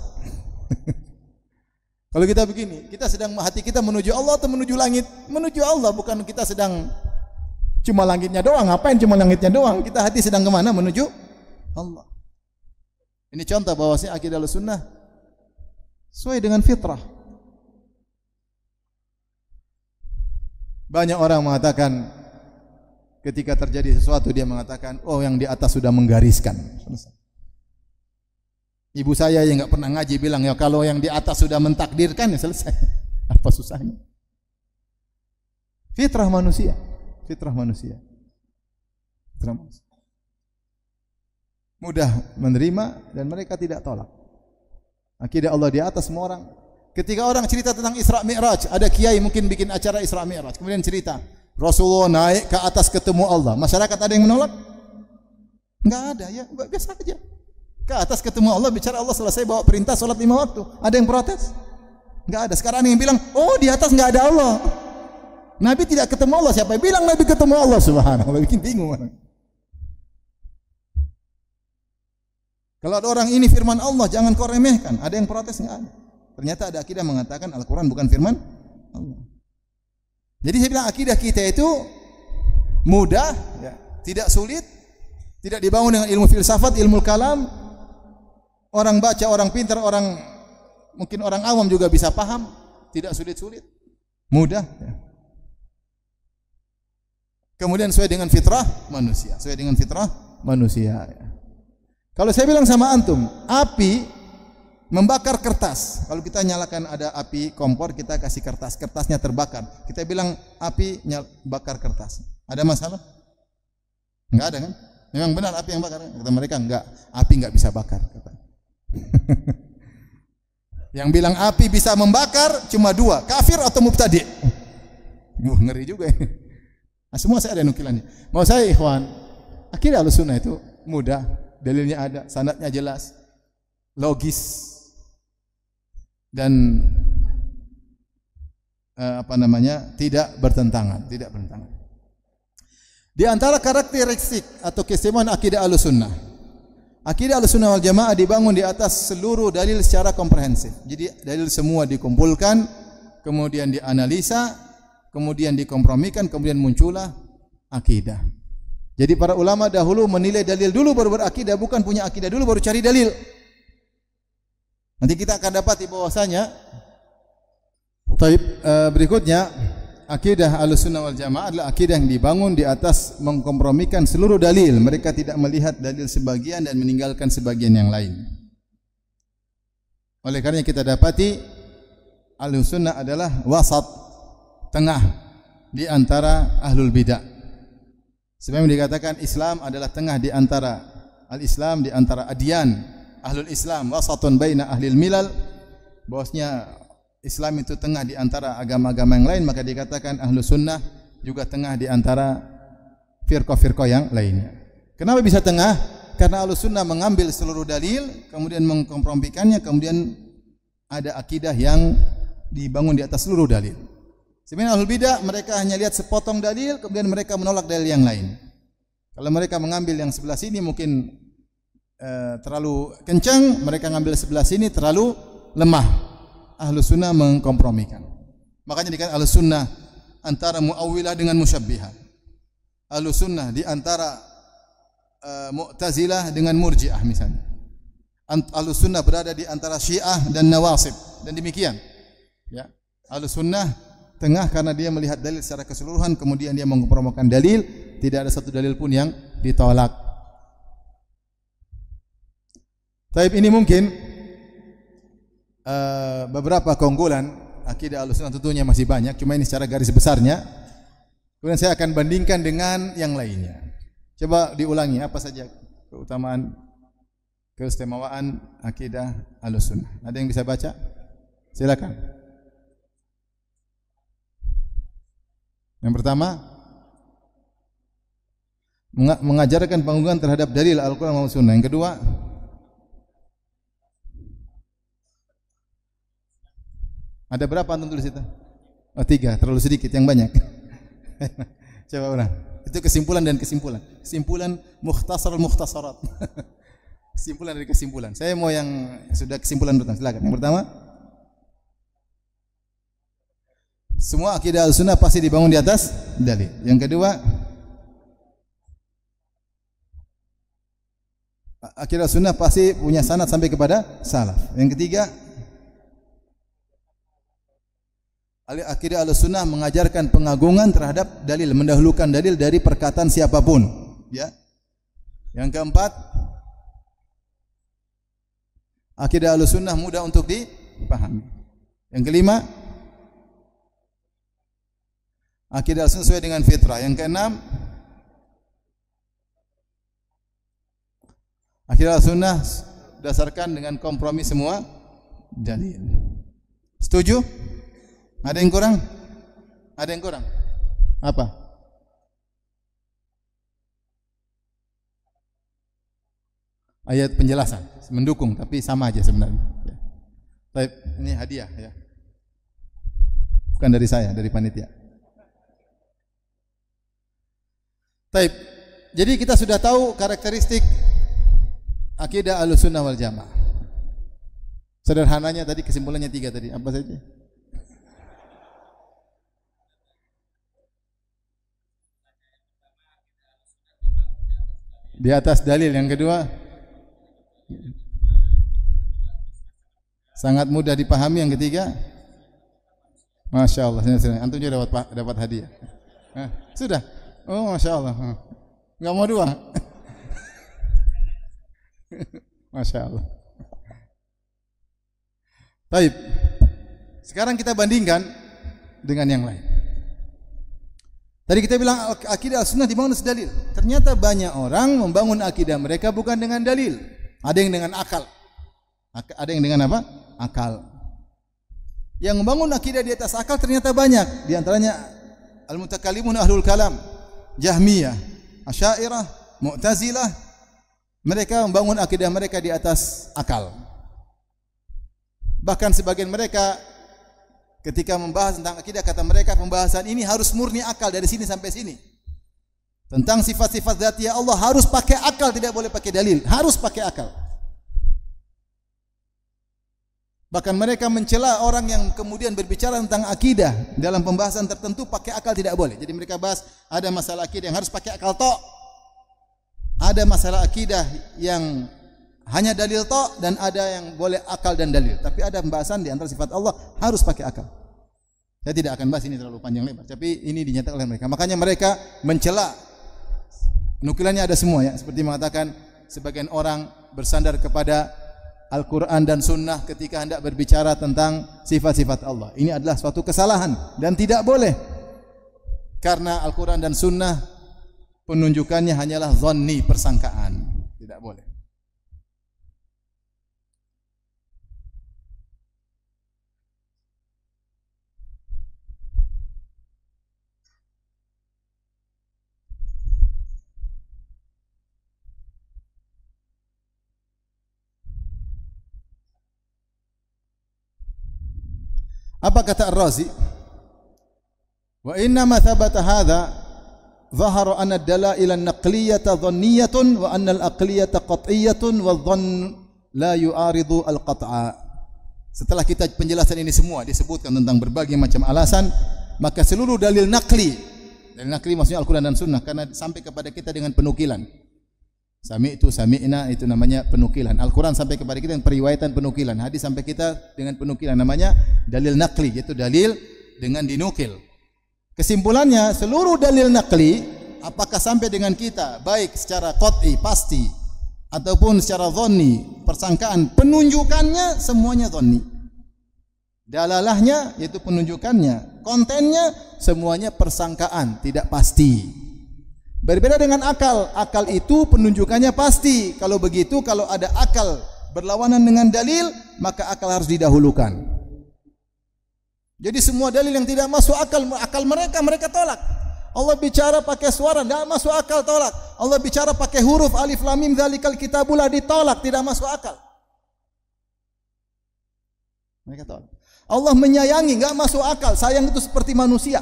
Kalau kita begini, kita sedang hati kita menuju Allah atau menuju langit? Menuju Allah, bukan kita sedang cuma langitnya doang. Ngapain cuma langitnya doang? Kita hati sedang kemana? Menuju Allah. Ini contoh bahwasanya akidah Ahlussunnah sesuai dengan fitrah. Banyak orang mengatakan ketika terjadi sesuatu dia mengatakan, oh yang di atas sudah menggariskan. Selesai. Ibu saya yang enggak pernah ngaji bilang, ya kalau yang di atas sudah mentakdirkan ya selesai. Apa susahnya? Fitrah manusia. Fitrah manusia. Fitrah manusia. Mudah menerima dan mereka tidak tolak. Akidah Allah di atas semua orang. Ketika orang cerita tentang Isra Mi'raj, ada kiai mungkin bikin acara Isra Mi'raj, kemudian cerita Rasulullah naik ke atas ketemu Allah. Masyarakat ada yang menolak? Enggak ada, ya biasa aja. Ke atas ketemu Allah, bicara Allah selesai bawa perintah salat 5 waktu. Ada yang protes? Enggak ada. Sekarang ada yang bilang, oh di atas enggak ada Allah. Nabi tidak ketemu Allah. Siapa yang bilang Nabi ketemu Allah? Subhanallah, bikin bingung orang. Kalau ada orang ini firman Allah, jangan kau remehkan. Ada yang protes? Enggak ada. Ternyata ada akidah mengatakan Al-Quran bukan firman Allah. Jadi saya bilang akidah kita itu mudah, ya, tidak sulit, tidak dibangun dengan ilmu filsafat, ilmu kalam. Orang baca, orang pintar, orang mungkin orang awam juga bisa paham, tidak sulit-sulit, mudah. Ya. Kemudian sesuai dengan fitrah manusia, sesuai dengan fitrah manusia. Ya. Kalau saya bilang sama antum, api membakar kertas. Kalau kita nyalakan ada api kompor, kita kasih kertas, kertasnya terbakar. Kita bilang api bakar kertas. Ada masalah? Enggak ada kan? Memang benar api yang bakar. Kata mereka enggak, api enggak bisa bakar. Yang bilang api bisa membakar cuma 2, kafir atau mubtadi'. Ngeri juga ini. Nah, semua saya ada nukilannya. Mau saya ikhwan, akidah Ahlussunnah itu mudah, dalilnya ada, sanadnya jelas, logis. Dan tidak bertentangan, tidak bertentangan. Di antara karakteristik atau keistimewaan akidah Ahlussunnah, akidah Ahlussunnah wal Jamaah dibangun di atas seluruh dalil secara komprehensif. Jadi dalil semua dikumpulkan, kemudian dianalisa, kemudian dikompromikan, kemudian muncullah akidah. Jadi para ulama dahulu menilai dalil dulu baru berakidah, bukan punya akidah dulu baru cari dalil. Nanti kita akan dapati bahwasanya berikutnya akidah Ahlussunnah wal Jamaah adalah akidah yang dibangun di atas mengkompromikan seluruh dalil. Mereka tidak melihat dalil sebagian dan meninggalkan sebagian yang lain. Oleh karena kita dapati Ahlussunnah adalah wasat, tengah di antara ahlul bidah. Sebagaimana dikatakan Islam adalah tengah di antara al-Islam, di antara adyan. Ahlul Islam wasatun baina ahlil milal, bahwasanya Islam itu tengah di antara agama-agama yang lain, maka dikatakan Ahlus Sunnah juga tengah di antara firqah-firqah yang lainnya. Kenapa bisa tengah? Karena Ahlus Sunnah mengambil seluruh dalil, kemudian mengkompromikannya, kemudian ada akidah yang dibangun di atas seluruh dalil. Sebenarnya Ahlul Bidah mereka hanya lihat sepotong dalil, kemudian mereka menolak dalil yang lain. Kalau mereka mengambil yang sebelah sini mungkin terlalu kencang, mereka ngambil sebelah sini terlalu lemah. Ahlus Sunnah mengkompromikan. Makanya dikatakan Ahlus Sunnah antara Mu'awwilah dengan Musyabbihah. Ahlus Sunnah di antara Mu'tazilah dengan Murji'ah misalnya. Ahlus Sunnah berada di antara Syiah dan Nawasib, dan demikian. Ya, Ahlus Sunnah tengah karena dia melihat dalil secara keseluruhan, kemudian dia mengkompromikan dalil, tidak ada satu dalil pun yang ditolak. Taib ini mungkin beberapa keunggulan akidah Ahlussunnah, tentunya masih banyak, cuma ini secara garis besarnya. Kemudian saya akan bandingkan dengan yang lainnya. Coba diulangi apa saja keutamaan, keistimewaan akidah Ahlussunnah. Ada yang bisa baca? Silakan. Yang pertama, mengajarkan pengukuhan terhadap dalil Al-Quran maupun Sunnah. Yang kedua, ada berapa antum tulis itu? Oh, 3, terlalu sedikit, yang banyak. Coba ulang. Itu kesimpulan dan kesimpulan. Kesimpulan mukhtasar-mukhtasarat. Kesimpulan dari kesimpulan. Saya mau yang sudah kesimpulan pertama. Silakan. Yang pertama, Semua akidah Ahlussunnah pasti dibangun di atas dalil. Yang kedua, akidah Sunnah pasti punya sanad sampai kepada salaf. Yang ketiga, akidah Ahlussunnah mengajarkan pengagungan terhadap dalil, mendahulukan dalil dari perkataan siapapun. Ya. Yang keempat, akidah Ahlussunnah mudah untuk dipahami. Yang kelima, akidah Ahlussunnah sesuai dengan fitrah. Yang keenam, akidah Ahlussunnah dasarkan dengan kompromi semua dalil. Setuju? Ada yang kurang? Ada yang kurang? Apa? Ayat penjelasan mendukung, tapi sama aja sebenarnya. Baik, ini hadiah ya. Bukan dari saya, dari panitia. Baik. Jadi kita sudah tahu karakteristik akidah Ahlussunnah wal Jamaah. Sederhananya tadi kesimpulannya 3 tadi. Apa saja? Di atas dalil. Yang kedua, sangat mudah dipahami. Yang ketiga, Masya Allah, antum juga dapat hadiah. Sudah. Oh, Masya Allah. Enggak mau 2. Masya Allah. Baik. Sekarang kita bandingkan dengan yang lain. Tadi kita bilang akidah Ahlussunnah dibangun dengan dalil. Ternyata banyak orang membangun akidah mereka bukan dengan dalil. Ada yang dengan akal. Ada yang dengan apa? Akal. Yang membangun akidah di atas akal ternyata banyak. Di antaranya al-mutakallimun ahlul kalam, Jahmiyah, Asy'ariyah, Mu'tazilah. Mereka membangun akidah mereka di atas akal. Bahkan sebagian mereka ketika membahas tentang akidah, kata mereka pembahasan ini harus murni akal dari sini sampai sini. Tentang sifat-sifat dzatiyah Allah harus pakai akal, tidak boleh pakai dalil, harus pakai akal. Bahkan mereka mencela orang yang kemudian berbicara tentang akidah dalam pembahasan tertentu pakai akal tidak boleh. Jadi mereka bahas ada masalah akidah yang harus pakai akal tok. Ada masalah akidah yang hanya dalil tok dan ada yang boleh akal dan dalil. Tapi ada pembahasan di antara sifat Allah harus pakai akal. Saya tidak akan bahas ini terlalu panjang lebar, tapi ini dinyatakan oleh mereka. Makanya mereka mencela. Nukilannya ada semua ya, seperti mengatakan sebagian orang bersandar kepada Al-Quran dan Sunnah ketika hendak berbicara tentang sifat-sifat Allah. Ini adalah suatu kesalahan dan tidak boleh. Karena Al-Quran dan Sunnah penunjukannya hanyalah dhanni, persangkaan. Tidak boleh. Apa kata Ar-Razi? Wa inna ma thabata hadha dhahara anna ad-dalail an-naqliyata dhanniyatun wa anna al-aqliyata qat'iyyatun wa dhann la yu'aridu al-qat'a. Setelah kita penjelasan ini semua disebutkan tentang berbagai macam alasan, maka seluruh dalil naqli, dalil naqli maksudnya Al-Quran dan Sunnah, karena sampai kepada kita dengan penukilan. Sami'tu, sami'na, itu namanya penukilan. Al-Quran sampai kepada kita dengan periwayatan penukilan. Hadis sampai kita dengan penukilan, namanya dalil naqli, yaitu dalil dengan dinukil. Kesimpulannya, seluruh dalil naqli apakah sampai dengan kita baik secara qat'i, pasti, ataupun secara dhanni, persangkaan, penunjukannya semuanya dhanni. Dalalahnya yaitu penunjukannya, kontennya semuanya persangkaan, tidak pasti. Berbeda dengan akal. Akal itu penunjukannya pasti. Kalau begitu, kalau ada akal berlawanan dengan dalil, maka akal harus didahulukan. Jadi semua dalil yang tidak masuk akal mereka tolak. Allah bicara pakai suara, tidak masuk akal, tolak. Allah bicara pakai huruf alif lam mim dzalikal kitabul la, ditolak, tidak masuk akal. Mereka tolak. Allah menyayangi, enggak masuk akal. Sayang itu seperti manusia.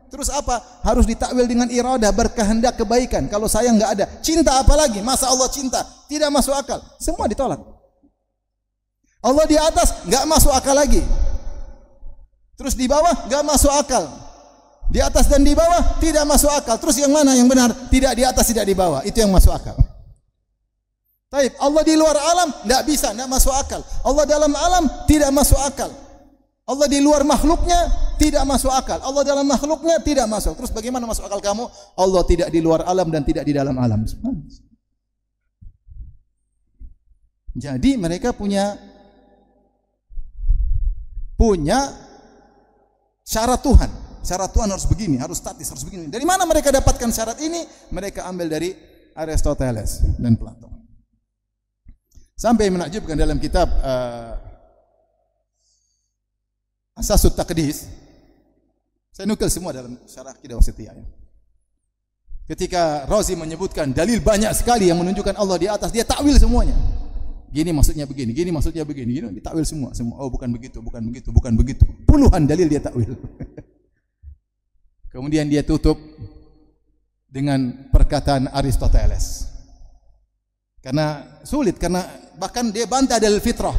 Terus apa? Harus ditakwil dengan iradah, berkehendak kebaikan. Kalau sayang enggak ada. Cinta apalagi? Masa Allah cinta? Tidak masuk akal. Semua ditolak. Allah di atas, enggak masuk akal lagi. Terus di bawah enggak masuk akal. Di atas dan di bawah tidak masuk akal. Terus yang mana yang benar? Tidak di atas, tidak di bawah. Itu yang masuk akal. Taib, Allah di luar alam tidak bisa, tidak masuk akal. Allah dalam alam tidak masuk akal. Allah di luar makhluknya tidak masuk akal. Allah dalam makhluknya tidak masuk. Terus bagaimana masuk akal kamu? Allah tidak di luar alam dan tidak di dalam alam. Jadi mereka punya syarat Tuhan. Syarat Tuhan harus begini, harus statis, harus begini. Dari mana mereka dapatkan syarat ini? Mereka ambil dari Aristoteles dan Plato. Sampai menakjubkan dalam kitab Asasut Taqdis. Saya nukil semua dalam syarah Aqidah Wasithiyah. Ketika Razi menyebutkan dalil banyak sekali yang menunjukkan Allah di atas, dia takwil semuanya. Gini maksudnya begini, gini maksudnya begini, gini ditakwil semua. Oh bukan begitu, bukan begitu, bukan begitu. Puluhan dalil dia takwil. Kemudian dia tutup dengan perkataan Aristoteles. Karena sulit, karena bahkan dia bantah dalil fitrah.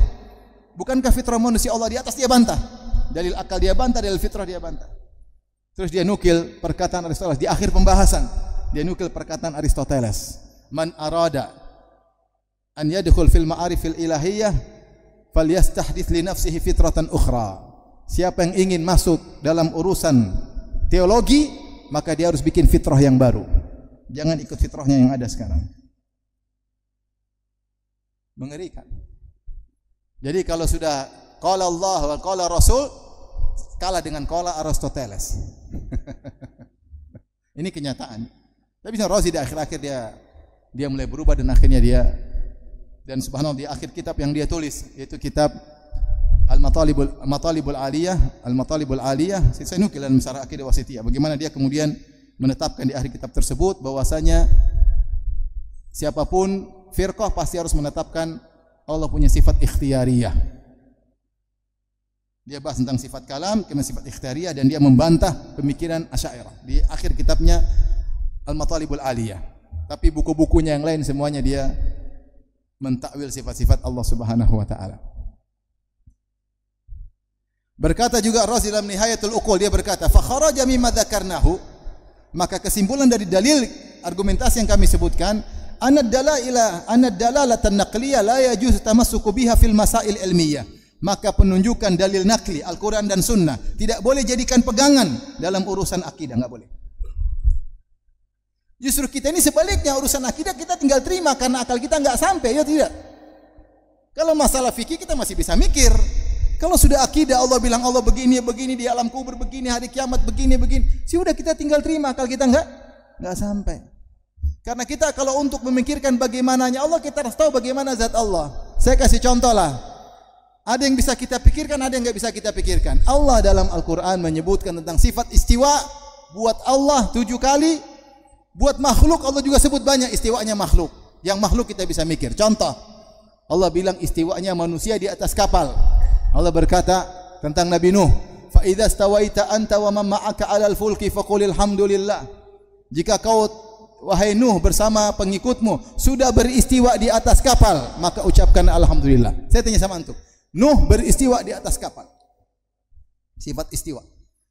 Bukankah fitrah manusia Allah di atas, dia bantah. Dalil akal dia bantah, dalil fitrah dia bantah. Terus dia nukil perkataan Aristoteles di akhir pembahasan. Dia nukil perkataan Aristoteles. Man arada an yadkhul fil ma'arifil ilahiyah falyastahdits li nafsihi fitratan ukhra. Siapa yang ingin masuk dalam urusan teologi, maka dia harus bikin fitrah yang baru. Jangan ikut fitrahnya yang ada sekarang. Mengerikan. Jadi kalau sudah qala Allah wa qala Rasul, kalah dengan qala Aristoteles. Ini kenyataan. Tapi Razi di akhir-akhir dia mulai berubah dan akhirnya dan subhanallah di akhir kitab yang dia tulis, yaitu kitab Al-Matalibul Aliyah, saya nukil dalam syarah Aqidah Wasithiyah. Bagaimana dia kemudian menetapkan di akhir kitab tersebut bahwasanya siapapun firqah pasti harus menetapkan Allah punya sifat ikhtiyariyah. Dia bahas tentang sifat kalam, kemudian sifat ikhtiyariyah, dan dia membantah pemikiran Asy'ariyah di akhir kitabnya Al-Matalibul Aliyah. Tapi buku-bukunya yang lain semuanya dia mentakwil sifat-sifat Allah Subhanahu wa taala. Berkata juga Razi dalam Nihayatul Uqul, dia berkata, "Fa kharaja mimma dzakarnahu", maka kesimpulan dari dalil argumentasi yang kami sebutkan, anna dalalatan naqliyah la yajuzu tamassuku biha fil masail ilmiyah. Maka penunjukan dalil nakli Al-Quran dan Sunnah tidak boleh jadikan pegangan dalam urusan akidah, enggak boleh. Justru kita ini sebaliknya, urusan akidah kita tinggal terima karena akal kita enggak sampai, ya tidak. Kalau masalah fikih kita masih bisa mikir. Kalau sudah akidah, Allah bilang Allah begini, begini, di alam kubur begini, hari kiamat begini, begini, sudah kita tinggal terima, akal kita enggak sampai. Karena kita kalau untuk memikirkan bagaimananya Allah, kita harus tahu bagaimana zat Allah. Saya kasih contoh lah. Ada yang bisa kita pikirkan, ada yang enggak bisa kita pikirkan. Allah dalam Al-Quran menyebutkan tentang sifat istiwa buat Allah 7 kali. Buat makhluk Allah juga sebut banyak istiwanya makhluk. Yang makhluk kita bisa mikir. Contoh, Allah bilang istiwanya manusia di atas kapal. Allah berkata tentang Nabi Nuh, "Fa idza stawaita anta wa man ma'aka 'alal fulki faqul alhamdulillah." Jika kau wahai Nuh bersama pengikutmu sudah beristiwa di atas kapal, maka ucapkan alhamdulillah. Saya tanya sama antum, Nuh beristiwa di atas kapal. Sifat istiwa.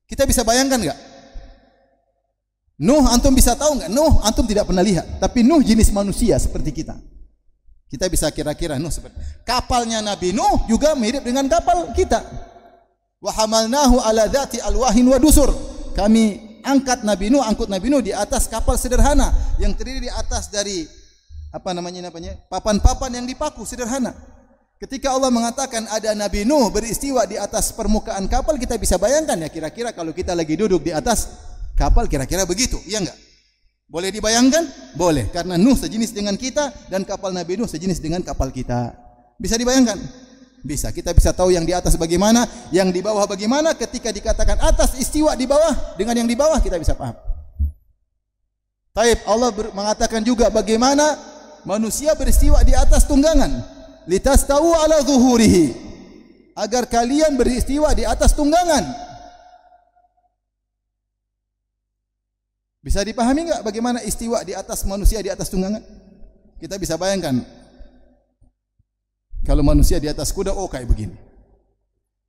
Kita bisa bayangkan enggak? Nuh antum bisa tahu enggak? Nuh antum tidak pernah lihat, tapi Nuh jenis manusia seperti kita. Kita bisa kira-kira Nuh seperti kapalnya Nabi Nuh juga mirip dengan kapal kita. Wa hamalnahu ala dzati alwahin wa dusur. Kami angkut Nabi Nuh di atas kapal sederhana yang terdiri di atas dari papan-papan yang dipaku sederhana. Ketika Allah mengatakan ada Nabi Nuh beristiwa di atas permukaan kapal, kita bisa bayangkan ya, kira-kira kalau kita lagi duduk di atas kapal kira-kira begitu, iya enggak? Boleh dibayangkan? Boleh, karena Nuh sejenis dengan kita dan kapal Nabi Nuh sejenis dengan kapal kita. Bisa dibayangkan? Bisa. Kita bisa tahu yang di atas bagaimana, yang di bawah bagaimana. Ketika dikatakan atas istiwa di bawah dengan yang di bawah, kita bisa paham. Taib, Allah mengatakan juga bagaimana manusia beristiwa di atas tunggangan. Litastawu ala zuhurihi, agar kalian beristiwa di atas tunggangan. Bisa dipahami enggak bagaimana istiwa di atas manusia di atas tunggangan? Kita bisa bayangkan kalau manusia di atas kuda, oh kayak begini.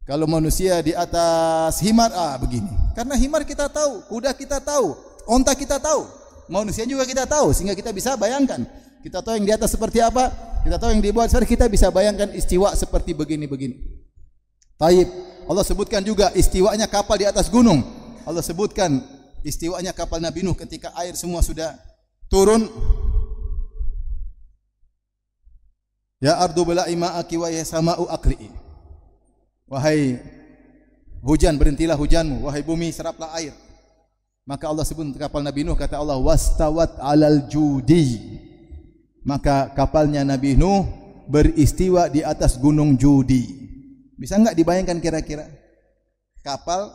Kalau manusia di atas himar, begini. Karena himar kita tahu, kuda kita tahu, onta kita tahu, manusia juga kita tahu, sehingga kita bisa bayangkan. Kita tahu yang di atas seperti apa, kita tahu yang di bawah seperti, kita bisa bayangkan istiwa seperti begini-begini. Taib. Allah sebutkan juga istiwanya kapal di atas gunung. Allah sebutkan istiwanya kapal Nabi Nuh ketika air semua sudah turun. Ya ardu bala'i ma'aki wa ya sama'u aqli'i. Wahai hujan, berhentilah hujanmu, wahai bumi seraplah air. Maka Allah sebut kapal Nabi Nuh, kata Allah wastawat 'alal judi. Maka kapalnya Nabi Nuh beristiwa di atas gunung Judi. Bisa enggak dibayangkan kira-kira kapal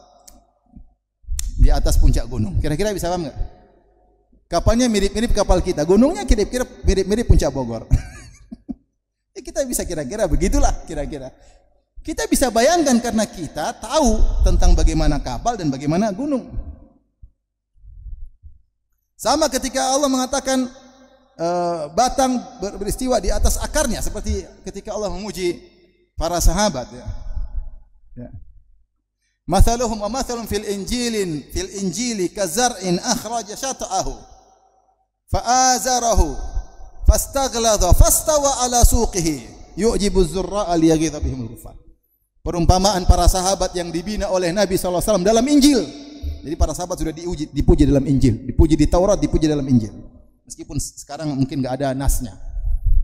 di atas puncak gunung? Kira-kira bisa paham enggak? Kapalnya mirip-mirip kapal kita, gunungnya kira-kira mirip-mirip puncak Bogor. Ya kita bisa kira-kira begitulah kira-kira. Kita bisa bayangkan karena kita tahu tentang bagaimana kapal dan bagaimana gunung. Sama ketika Allah mengatakan batang beristiwa di atas akarnya, seperti ketika Allah memuji para sahabat, ya. Mathaluhum wa mathalun fil injili kazar'in akhraja shata'ahu fa'azarahu fastaghladha fastawa ala suqihi yu'jibu az-zurra'a liyaghidha bihim al-kuffar. Perumpamaan para sahabat yang dibina oleh Nabi SAW dalam Injil. Jadi para sahabat sudah dipuji dalam Injil, dipuji di Taurat, dipuji dalam Injil. Meskipun sekarang mungkin enggak ada nasnya.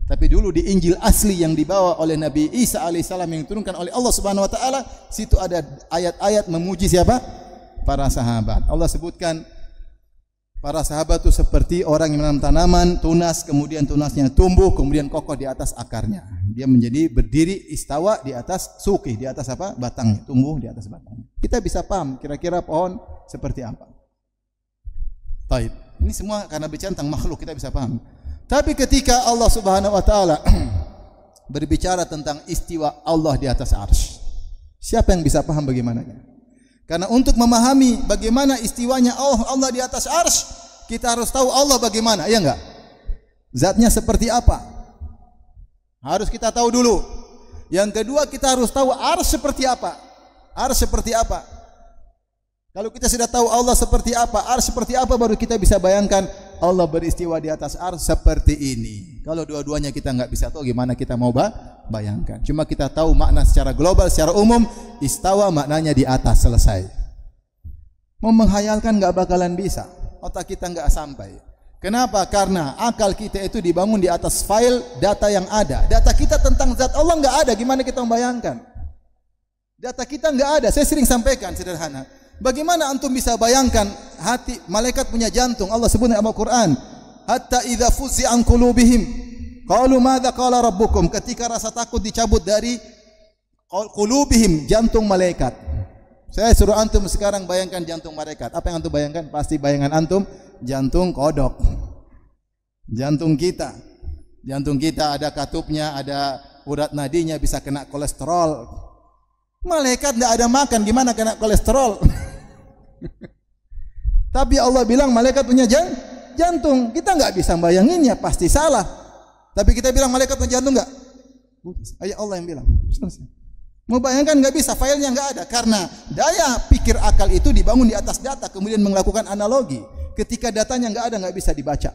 Tapi dulu di Injil asli yang dibawa oleh Nabi Isa alaihissalam yang diturunkan oleh Allah Subhanahu wa taala, situ ada ayat-ayat memuji siapa? Para sahabat. Allah sebutkan para sahabat itu seperti orang yang menanam tanaman, tunas, kemudian tunasnya tumbuh, kemudian kokoh di atas akarnya. Dia menjadi berdiri istawa di atas suqih, di atas apa? Batangnya, tumbuh di atas batangnya. Kita bisa paham kira-kira pohon seperti apa. Taib. Ini semua karena bicara tentang makhluk kita bisa paham. Tapi ketika Allah Subhanahu wa taala berbicara tentang istiwa Allah di atas arsy, siapa yang bisa paham bagaimananya? Karena untuk memahami bagaimana istiwanya Allah di atas arsy, kita harus tahu Allah bagaimana, ya enggak? Zatnya seperti apa? Harus kita tahu dulu. Yang kedua, kita harus tahu arsy seperti apa. Arsy seperti apa? Kalau kita sudah tahu Allah seperti apa, arsy seperti apa, baru kita bisa bayangkan Allah beristiwa di atas arsy seperti ini. Kalau dua-duanya kita enggak bisa tahu, gimana kita mau bayangkan? Cuma kita tahu makna secara global, secara umum, istawa maknanya di atas, selesai. Mau menghayalkan enggak bakalan bisa. Otak kita enggak sampai. Kenapa? Karena akal kita itu dibangun di atas file data yang ada. Data kita tentang zat Allah enggak ada, gimana kita membayangkan? Data kita enggak ada. Saya sering sampaikan sederhana. Bagaimana antum bisa bayangkan hati malaikat punya jantung? Allah sebut dalam Al-Qur'an, hatta idza fuzza an qulubihim qalu madza qala rabbukum. Ketika rasa takut dicabut dari qulubihim, jantung malaikat. Saya suruh antum sekarang bayangkan jantung malaikat. Apa yang antum bayangkan? Pasti bayangan antum jantung kodok. Jantung kita. Jantung kita ada katupnya, ada urat nadinya, bisa kena kolesterol. Malaikat tidak ada makan, gimana kena kolesterol? Tapi Allah bilang malaikat punya jantung. Kita enggak bisa bayanginnya, pasti salah. Tapi kita bilang malaikat punya jantung enggak? Ayat Allah yang bilang. Mau bayangkan enggak bisa, filenya enggak ada. Karena daya pikir akal itu dibangun di atas data, kemudian melakukan analogi. Ketika datanya enggak ada, enggak bisa dibaca.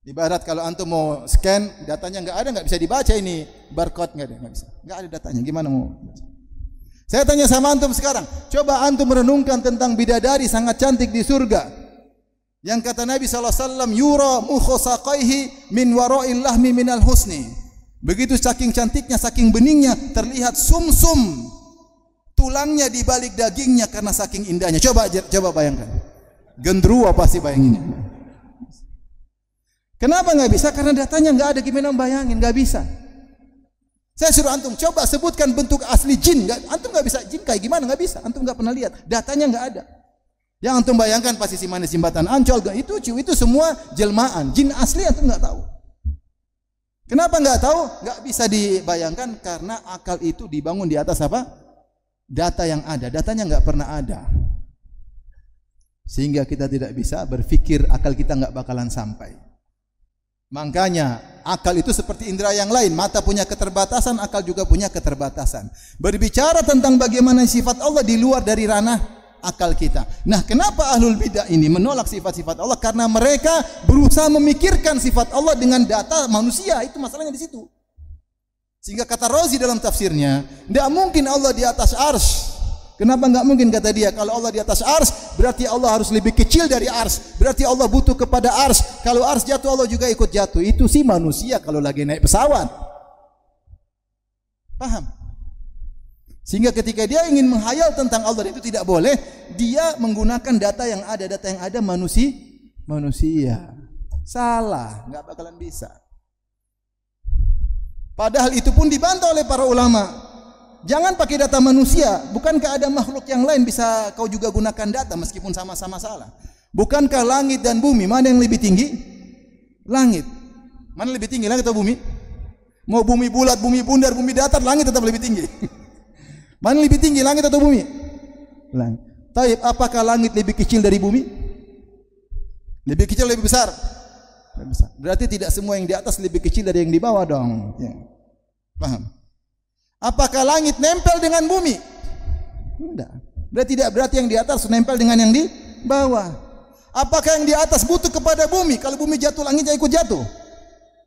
Ibarat kalau antum mau scan, datanya enggak ada, enggak bisa dibaca ini barcode, enggak ada, enggak bisa. Enggak ada datanya, gimana mau baca? Saya tanya sama antum sekarang, coba antum merenungkan tentang bidadari sangat cantik di surga. Yang kata Nabi SAW, yura mukhu saqaihi min wara'il lahmi minal husni. Begitu saking cantiknya, saking beningnya, terlihat sumsum tulangnya di balik dagingnya karena saking indahnya. Coba bayangkan. Gendruwo pasti bayanginnya. Kenapa enggak bisa? Karena datanya enggak ada, gimana bayangin? Enggak bisa. Saya suruh antum coba sebutkan bentuk asli jin, antum enggak bisa. Jin kayak gimana? Enggak bisa. Antum enggak pernah lihat. Datanya enggak ada. Yang antum bayangkan pasti si manis jembatan Ancol, itu semua jelmaan. Jin asli antum enggak tahu. Kenapa enggak tahu? Enggak bisa dibayangkan karena akal itu dibangun di atas apa? Data yang ada. Datanya enggak pernah ada. Sehingga kita tidak bisa berpikir, akal kita enggak bakalan sampai. Makanya akal itu seperti indera yang lain. Mata punya keterbatasan, akal juga punya keterbatasan. Berbicara tentang bagaimana sifat Allah di luar dari ranah akal kita. Nah, kenapa ahlul bidah ini menolak sifat-sifat Allah? Karena mereka berusaha memikirkan sifat Allah dengan data manusia. Itu masalahnya di situ. Sehingga kata Razi dalam tafsirnya, tidak mungkin Allah di atas arsy. Kenapa enggak mungkin, kata dia? Kalau Allah di atas arsy, berarti Allah harus lebih kecil dari arsy. Berarti Allah butuh kepada arsy. Kalau arsy jatuh, Allah juga ikut jatuh. Itu sih manusia kalau lagi naik pesawat. Paham? Sehingga ketika dia ingin menghayal tentang Allah, itu tidak boleh. Dia menggunakan data yang ada manusia. Salah, enggak bakalan bisa. Padahal itu pun dibantah oleh para ulama. Jangan pakai data manusia. Bukankah ada makhluk yang lain bisa kau juga gunakan data meskipun sama-sama salah? Bukankah langit dan bumi mana yang lebih tinggi? Langit. Mana lebih tinggi, langit atau bumi? Mau bumi bulat, bumi bundar, bumi datar, langit tetap lebih tinggi. Mana lebih tinggi, langit atau bumi? Langit. Taib, apakah langit lebih kecil dari bumi? Lebih kecil, lebih besar? Lebih besar. Berarti tidak semua yang di atas lebih kecil dari yang di bawah dong. Ya. Paham? Apakah langit nempel dengan bumi? Tidak. Berarti yang di atas nempel dengan yang di bawah. Apakah yang di atas butuh kepada bumi? Kalau bumi jatuh, langitnya ikut jatuh?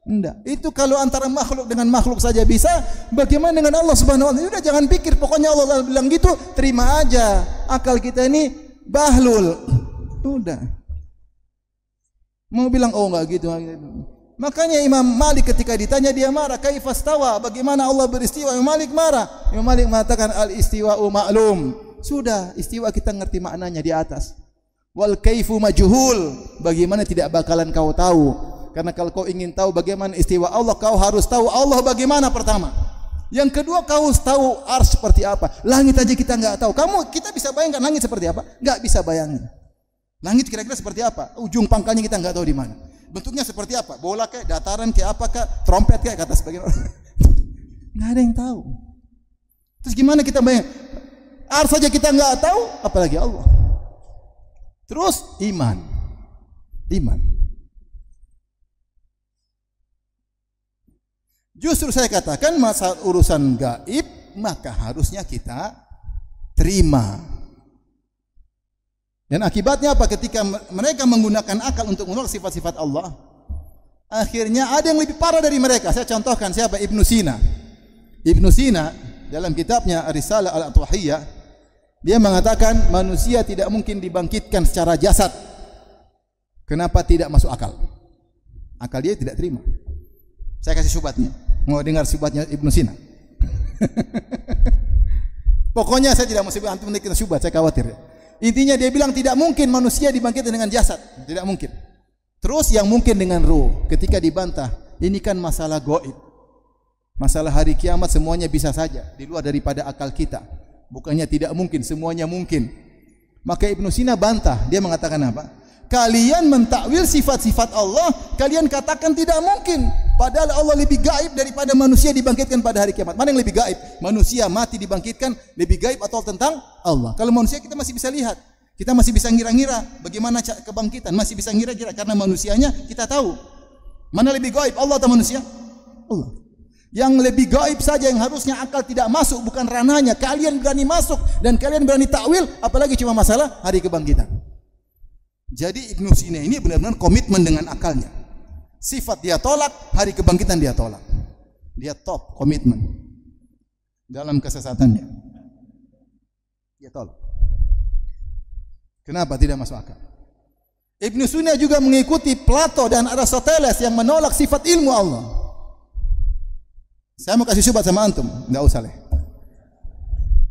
Tidak. Itu kalau antara makhluk dengan makhluk saja bisa, bagaimana dengan Allah Subhanahu wa taala? Sudah, jangan pikir, pokoknya Allah bilang gitu, terima aja. Akal kita ini bahlul. Sudah. Mau bilang oh enggak gitu. Makanya Imam Malik ketika ditanya dia marah, kaifastawa, bagaimana Allah beristiwa? Imam Malik marah. Imam Malik mengatakan al-istiwa'u ma'lum. Sudah, istiwa kita ngerti maknanya di atas. Wal kaifu majhul, bagaimana tidak bakalan kau tahu. Karena kalau kau ingin tahu bagaimana istiwa Allah, kau harus tahu Allah bagaimana pertama. Yang kedua, kau harus tahu arsy seperti apa. Langit aja kita enggak tahu. Kita bisa bayangkan langit seperti apa? Enggak bisa bayangin. Langit kira-kira seperti apa? Ujung pangkalnya kita enggak tahu di mana. Bentuknya seperti apa? Bola kayak, dataran kayak apa kah? Trompet kayak, kata sebagian orang. Nggak ada yang tahu. Terus gimana kita bayang? Ars saja kita nggak tahu, apalagi Allah. Terus iman. Justru saya katakan masalah urusan gaib, maka harusnya kita terima. Dan akibatnya apa? Ketika mereka menggunakan akal untuk menolak sifat-sifat Allah, akhirnya ada yang lebih parah dari mereka. Saya contohkan siapa? Ibnu Sina. Ibnu Sina dalam kitabnya Risalah Al-Atuhiyah, dia mengatakan manusia tidak mungkin dibangkitkan secara jasad. Kenapa? Tidak masuk akal. Akal dia tidak terima. Saya kasih syubhatnya. Mau dengar syubhatnya Ibnu Sina? Pokoknya saya tidak mau sebut antum kita syubhat, saya khawatir. Intinya dia bilang tidak mungkin manusia dibangkitkan dengan jasad, tidak mungkin. Terus yang mungkin dengan ruh. Ketika dibantah, ini kan masalah gaib. Masalah hari kiamat semuanya bisa saja di luar daripada akal kita. Bukannya tidak mungkin, semuanya mungkin. Maka Ibnu Sina bantah, dia mengatakan apa? Kalian mentakwil sifat-sifat Allah, kalian katakan tidak mungkin. Padahal Allah lebih gaib daripada manusia dibangkitkan pada hari kiamat. Mana yang lebih gaib? Manusia mati dibangkitkan lebih gaib atau tentang Allah? Kalau manusia kita masih bisa lihat, kita masih bisa ngira-ngira bagaimana kebangkitan, masih bisa ngira-ngira karena manusianya kita tahu. Mana lebih gaib, Allah atau manusia? Allah. Yang lebih gaib saja yang harusnya akal tidak masuk, bukan ranahnya, kalian berani masuk dan kalian berani takwil, apalagi cuma masalah hari kebangkitan. Jadi Ibnu Sina ini benar-benar komitmen dengan akalnya. Sifat dia tolak, hari kebangkitan dia tolak. Dia top komitmen dalam kesesatannya. Dia tolak. Kenapa tidak masuk akal? Ibnu Sina juga mengikuti Plato dan Aristoteles yang menolak sifat ilmu Allah. Saya mau kasih syubhat sama antum, enggak usah leh.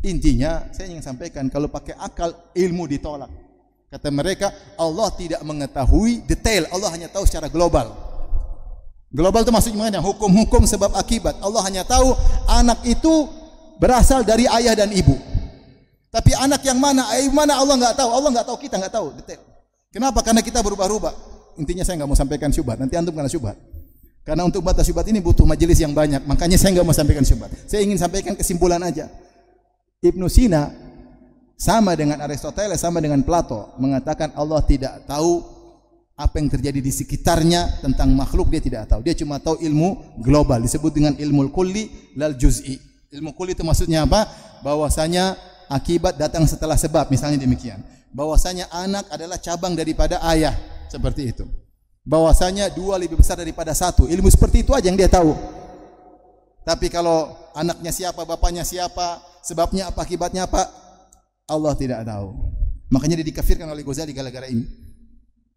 Intinya saya ingin sampaikan kalau pakai akal ilmu ditolak. Kata mereka Allah tidak mengetahui detail, Allah hanya tahu secara global. Global itu maksudnya mana? Hukum-hukum sebab akibat. Allah hanya tahu anak itu berasal dari ayah dan ibu. Tapi anak yang mana, mana Allah enggak tahu. Allah enggak tahu, kita enggak tahu detail. Kenapa? Karena kita berubah-ubah. Intinya saya enggak mau sampaikan syubhat. Nanti antum kena syubhat. Karena untuk batas syubhat ini butuh majelis yang banyak. Makanya saya enggak mau sampaikan syubhat. Saya ingin sampaikan kesimpulan aja. Ibnu Sina sama dengan Aristoteles, sama dengan Plato mengatakan Allah tidak tahu Apa yang terjadi di sekitarnya tentang makhluk dia tidak tahu. Dia cuma tahu ilmu global, disebut dengan ilmu kulli lal juz'i. Ilmu kulli itu maksudnya apa? Bahwasanya akibat datang setelah sebab, misalnya demikian. Bahwasanya anak adalah cabang daripada ayah, seperti itu. Bahwasanya dua lebih besar daripada satu. Ilmu seperti itu aja yang dia tahu. Tapi kalau anaknya siapa, bapaknya siapa, sebabnya apa, akibatnya apa, Allah tidak tahu. Makanya dia dikafirkan oleh Ghazali gara-gara ini.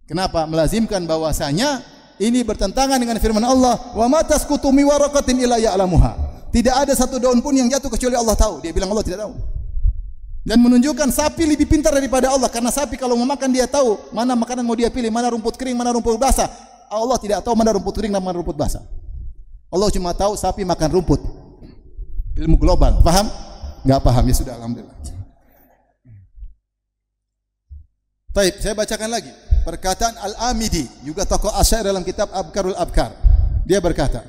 Kenapa? Melazimkan bahwasanya ini bertentangan dengan firman Allah, "Wa ma tasqutu mi waraqatin illa ya'lamuha." Tidak ada satu daun pun yang jatuh kecuali Allah tahu. Dia bilang Allah tidak tahu. Dan menunjukkan sapi lebih pintar daripada Allah, karena sapi kalau mau makan dia tahu mana makanan mau dia pilih, mana rumput kering, mana rumput basah. Allah tidak tahu mana rumput kering dan mana rumput basah. Allah cuma tahu sapi makan rumput. Ilmu global. Paham? Enggak paham, ya sudah, alhamdulillah. Baik, saya bacakan lagi perkataan Al-Amidi, juga tokoh Asy'ari dalam kitab Abkarul Abkar. Dia berkata,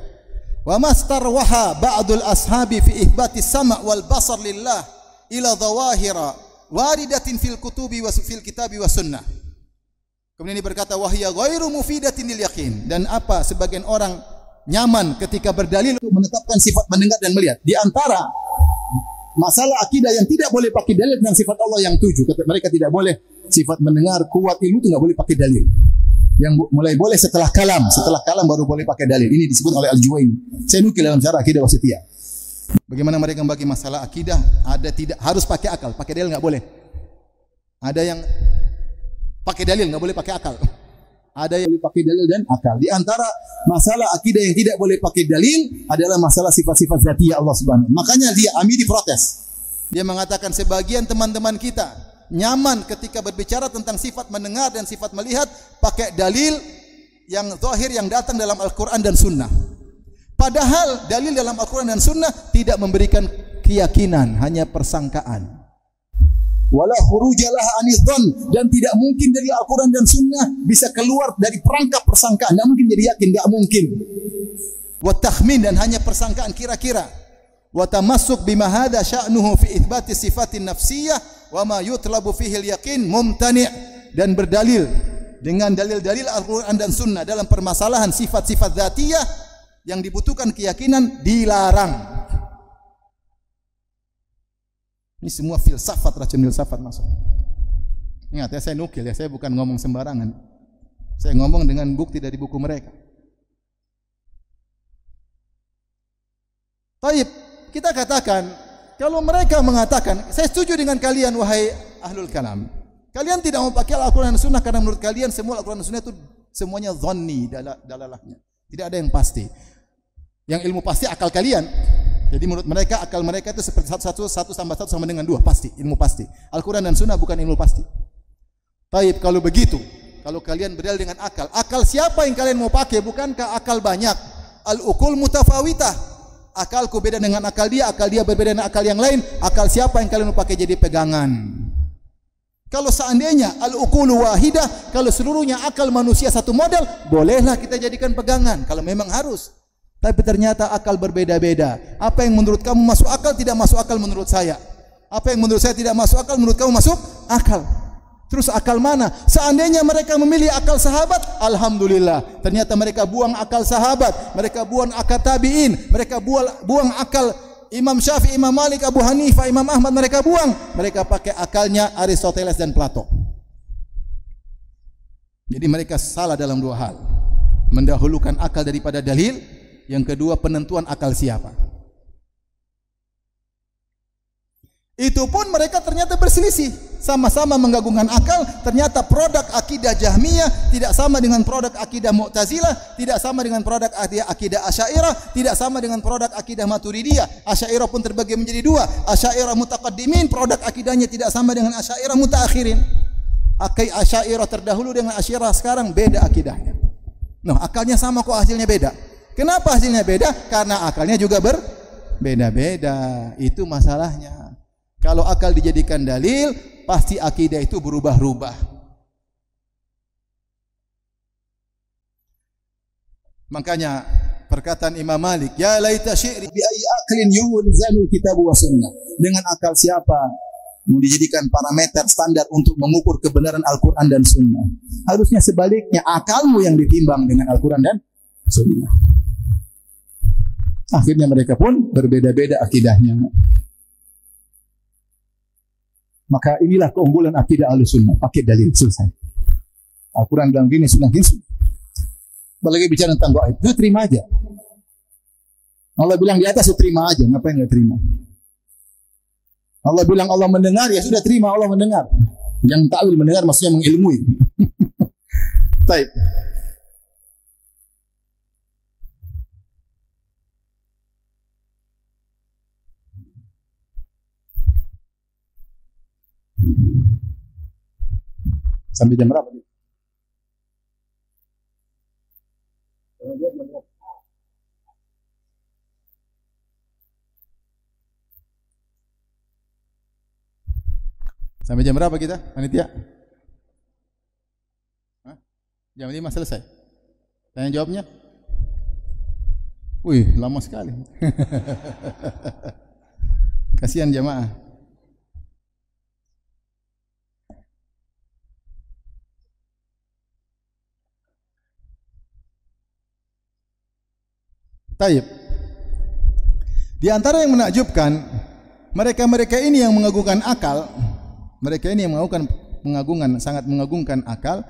"Wa mastarwaha ba'dul ashabi fi ihbati sama' wal basar lillah ila dhawahira waridatin fil kutubi wa fil kitabi wa sunnah." Kemudian dia berkata, "Wa hiya ghairu mufidatin lil yaqin." Dan apa sebagian orang nyaman ketika berdalil untuk menetapkan sifat mendengar dan melihat. Di antara masalah akidah yang tidak boleh pakai dalil dengan sifat Allah yang 7. Kata mereka tidak boleh sifat mendengar, kuat, ilmu itu enggak boleh pakai dalil. Yang mulai boleh setelah kalam baru boleh pakai dalil. Ini disebut oleh Al-Juwayni. Saya nukil dalam syarah akidah wasithiyah. Bagaimana mereka membagi masalah akidah? Ada tidak harus pakai akal, pakai dalil enggak boleh. Ada yang pakai dalil enggak boleh pakai akal. Ada yang boleh pakai dalil dan akal. Di antara masalah akidah yang tidak boleh pakai dalil adalah masalah sifat-sifat zatiyah Allah Subhanahu. Makanya dia Amidi protes. Dia mengatakan sebagian teman-teman kita nyaman ketika berbicara tentang sifat mendengar dan sifat melihat pakai dalil yang zahir yang datang dalam Al-Quran dan Sunnah. Padahal dalil dalam Al-Quran dan Sunnah tidak memberikan keyakinan, hanya persangkaan. Wala khurujalah anidhan, dan tidak mungkin dari Al-Quran dan Sunnah bisa keluar dari perangkap persangkaan. Tidak mungkin jadi yakin, tidak mungkin. Wa takhmin, dan hanya persangkaan kira-kira. Wa tamassuk bima hadza sya'nuhu fi itsbati sifatin nafsiyah wa ma yutlabu fihi al-yaqin mumtani', dan berdalil dengan dalil-dalil Al-Quran dan Sunnah dalam permasalahan sifat-sifat dzatiyah yang dibutuhkan keyakinan dilarang. Ini semua filsafat, racun filsafat masuk. Ingat ya, saya nukil ya, saya bukan ngomong sembarangan. Saya ngomong dengan bukti dari buku mereka. Taib, kita katakan, kalau mereka mengatakan, saya setuju dengan kalian wahai ahlul kalam. Kalian tidak mau pakai Al-Quran dan Sunnah karena menurut kalian semua Al-Quran dan Sunnah itu semuanya dhanni dalalahnya. Tidak ada yang pasti. Yang ilmu pasti akal kalian. Jadi menurut mereka akal mereka itu seperti satu tambah satu sama dengan 2, pasti, ilmu pasti. Al-Quran dan Sunnah bukan ilmu pasti. Taib, kalau begitu, kalau kalian berdalil dengan akal, akal siapa yang kalian mau pakai? Bukankah akal banyak? Al-ukul mutafawitah. Akalku beda dengan akal dia berbeda dengan akal yang lain. Akal siapa yang kalian mau pakai jadi pegangan? Kalau seandainya al-ukulu wahidah, kalau seluruhnya akal manusia satu model, bolehlah kita jadikan pegangan kalau memang harus. Tapi ternyata akal berbeda-beda. Apa yang menurut kamu masuk akal tidak masuk akal menurut saya. Apa yang menurut saya tidak masuk akal menurut kamu masuk akal. Terus akal mana? Seandainya mereka memilih akal sahabat, alhamdulillah. Ternyata mereka buang akal sahabat, mereka buang akal tabi'in, mereka buang akal Imam Syafi'i, Imam Malik, Abu Hanifah, Imam Ahmad, mereka buang. Mereka pakai akalnya Aristoteles dan Plato. Jadi mereka salah dalam 2 hal. Mendahulukan akal daripada dalil. Yang kedua, penentuan akal siapa. Itu pun mereka ternyata berselisih. Sama-sama menggabungkan akal. Ternyata produk akidah Jahmiyah tidak sama dengan produk akidah Mu'tazilah, tidak sama dengan produk akidah Asy'ariyah, tidak sama dengan produk akidah Maturidiyah. Asy'ariyah pun terbagi menjadi 2. Asy'ariyah mutaqaddimin, produk akidahnya tidak sama dengan Asy'ariyah mutaakhirin. Asy'ariyah terdahulu dengan Asy'ariyah sekarang beda akidahnya. Nah, akalnya sama kok hasilnya beda. Kenapa hasilnya beda? Karena akalnya juga berbeda-beda. Itu masalahnya. Kalau akal dijadikan dalil, pasti akidah itu berubah-ubah. Makanya perkataan Imam Malik, ya laita syi'ri bi ayyi aqlin yunzalul kitab wa sunnah. Dengan akal siapa mau dijadikan parameter standar untuk mengukur kebenaran Al-Quran dan Sunnah. Harusnya sebaliknya, akalmu yang ditimbang dengan Al-Quran dan Sunnah. Akhirnya mereka pun berbeda-beda akidahnya. Maka inilah keunggulan akidah Ahlussunnah, pakai dalil, selesai. Al-Quran bilang gini, Sunnah gini. Apalagi bicara tentang gaib, itu terima aja. Allah bilang di atas, terima aja. Ngapain nggak terima? Allah bilang Allah mendengar, ya sudah terima Allah mendengar. Yang takwil mendengar maksudnya mengilmui. Baik. Sampai jam berapa? Sampai jam berapa kita, panitia? Hah? Jam 5 selesai. Tanya jawabnya? Wih, lama sekali. Kasihan jamaah. Taib. Di antara yang menakjubkan, mereka-mereka ini yang mengagungkan akal, mereka ini yang sangat mengagungkan akal,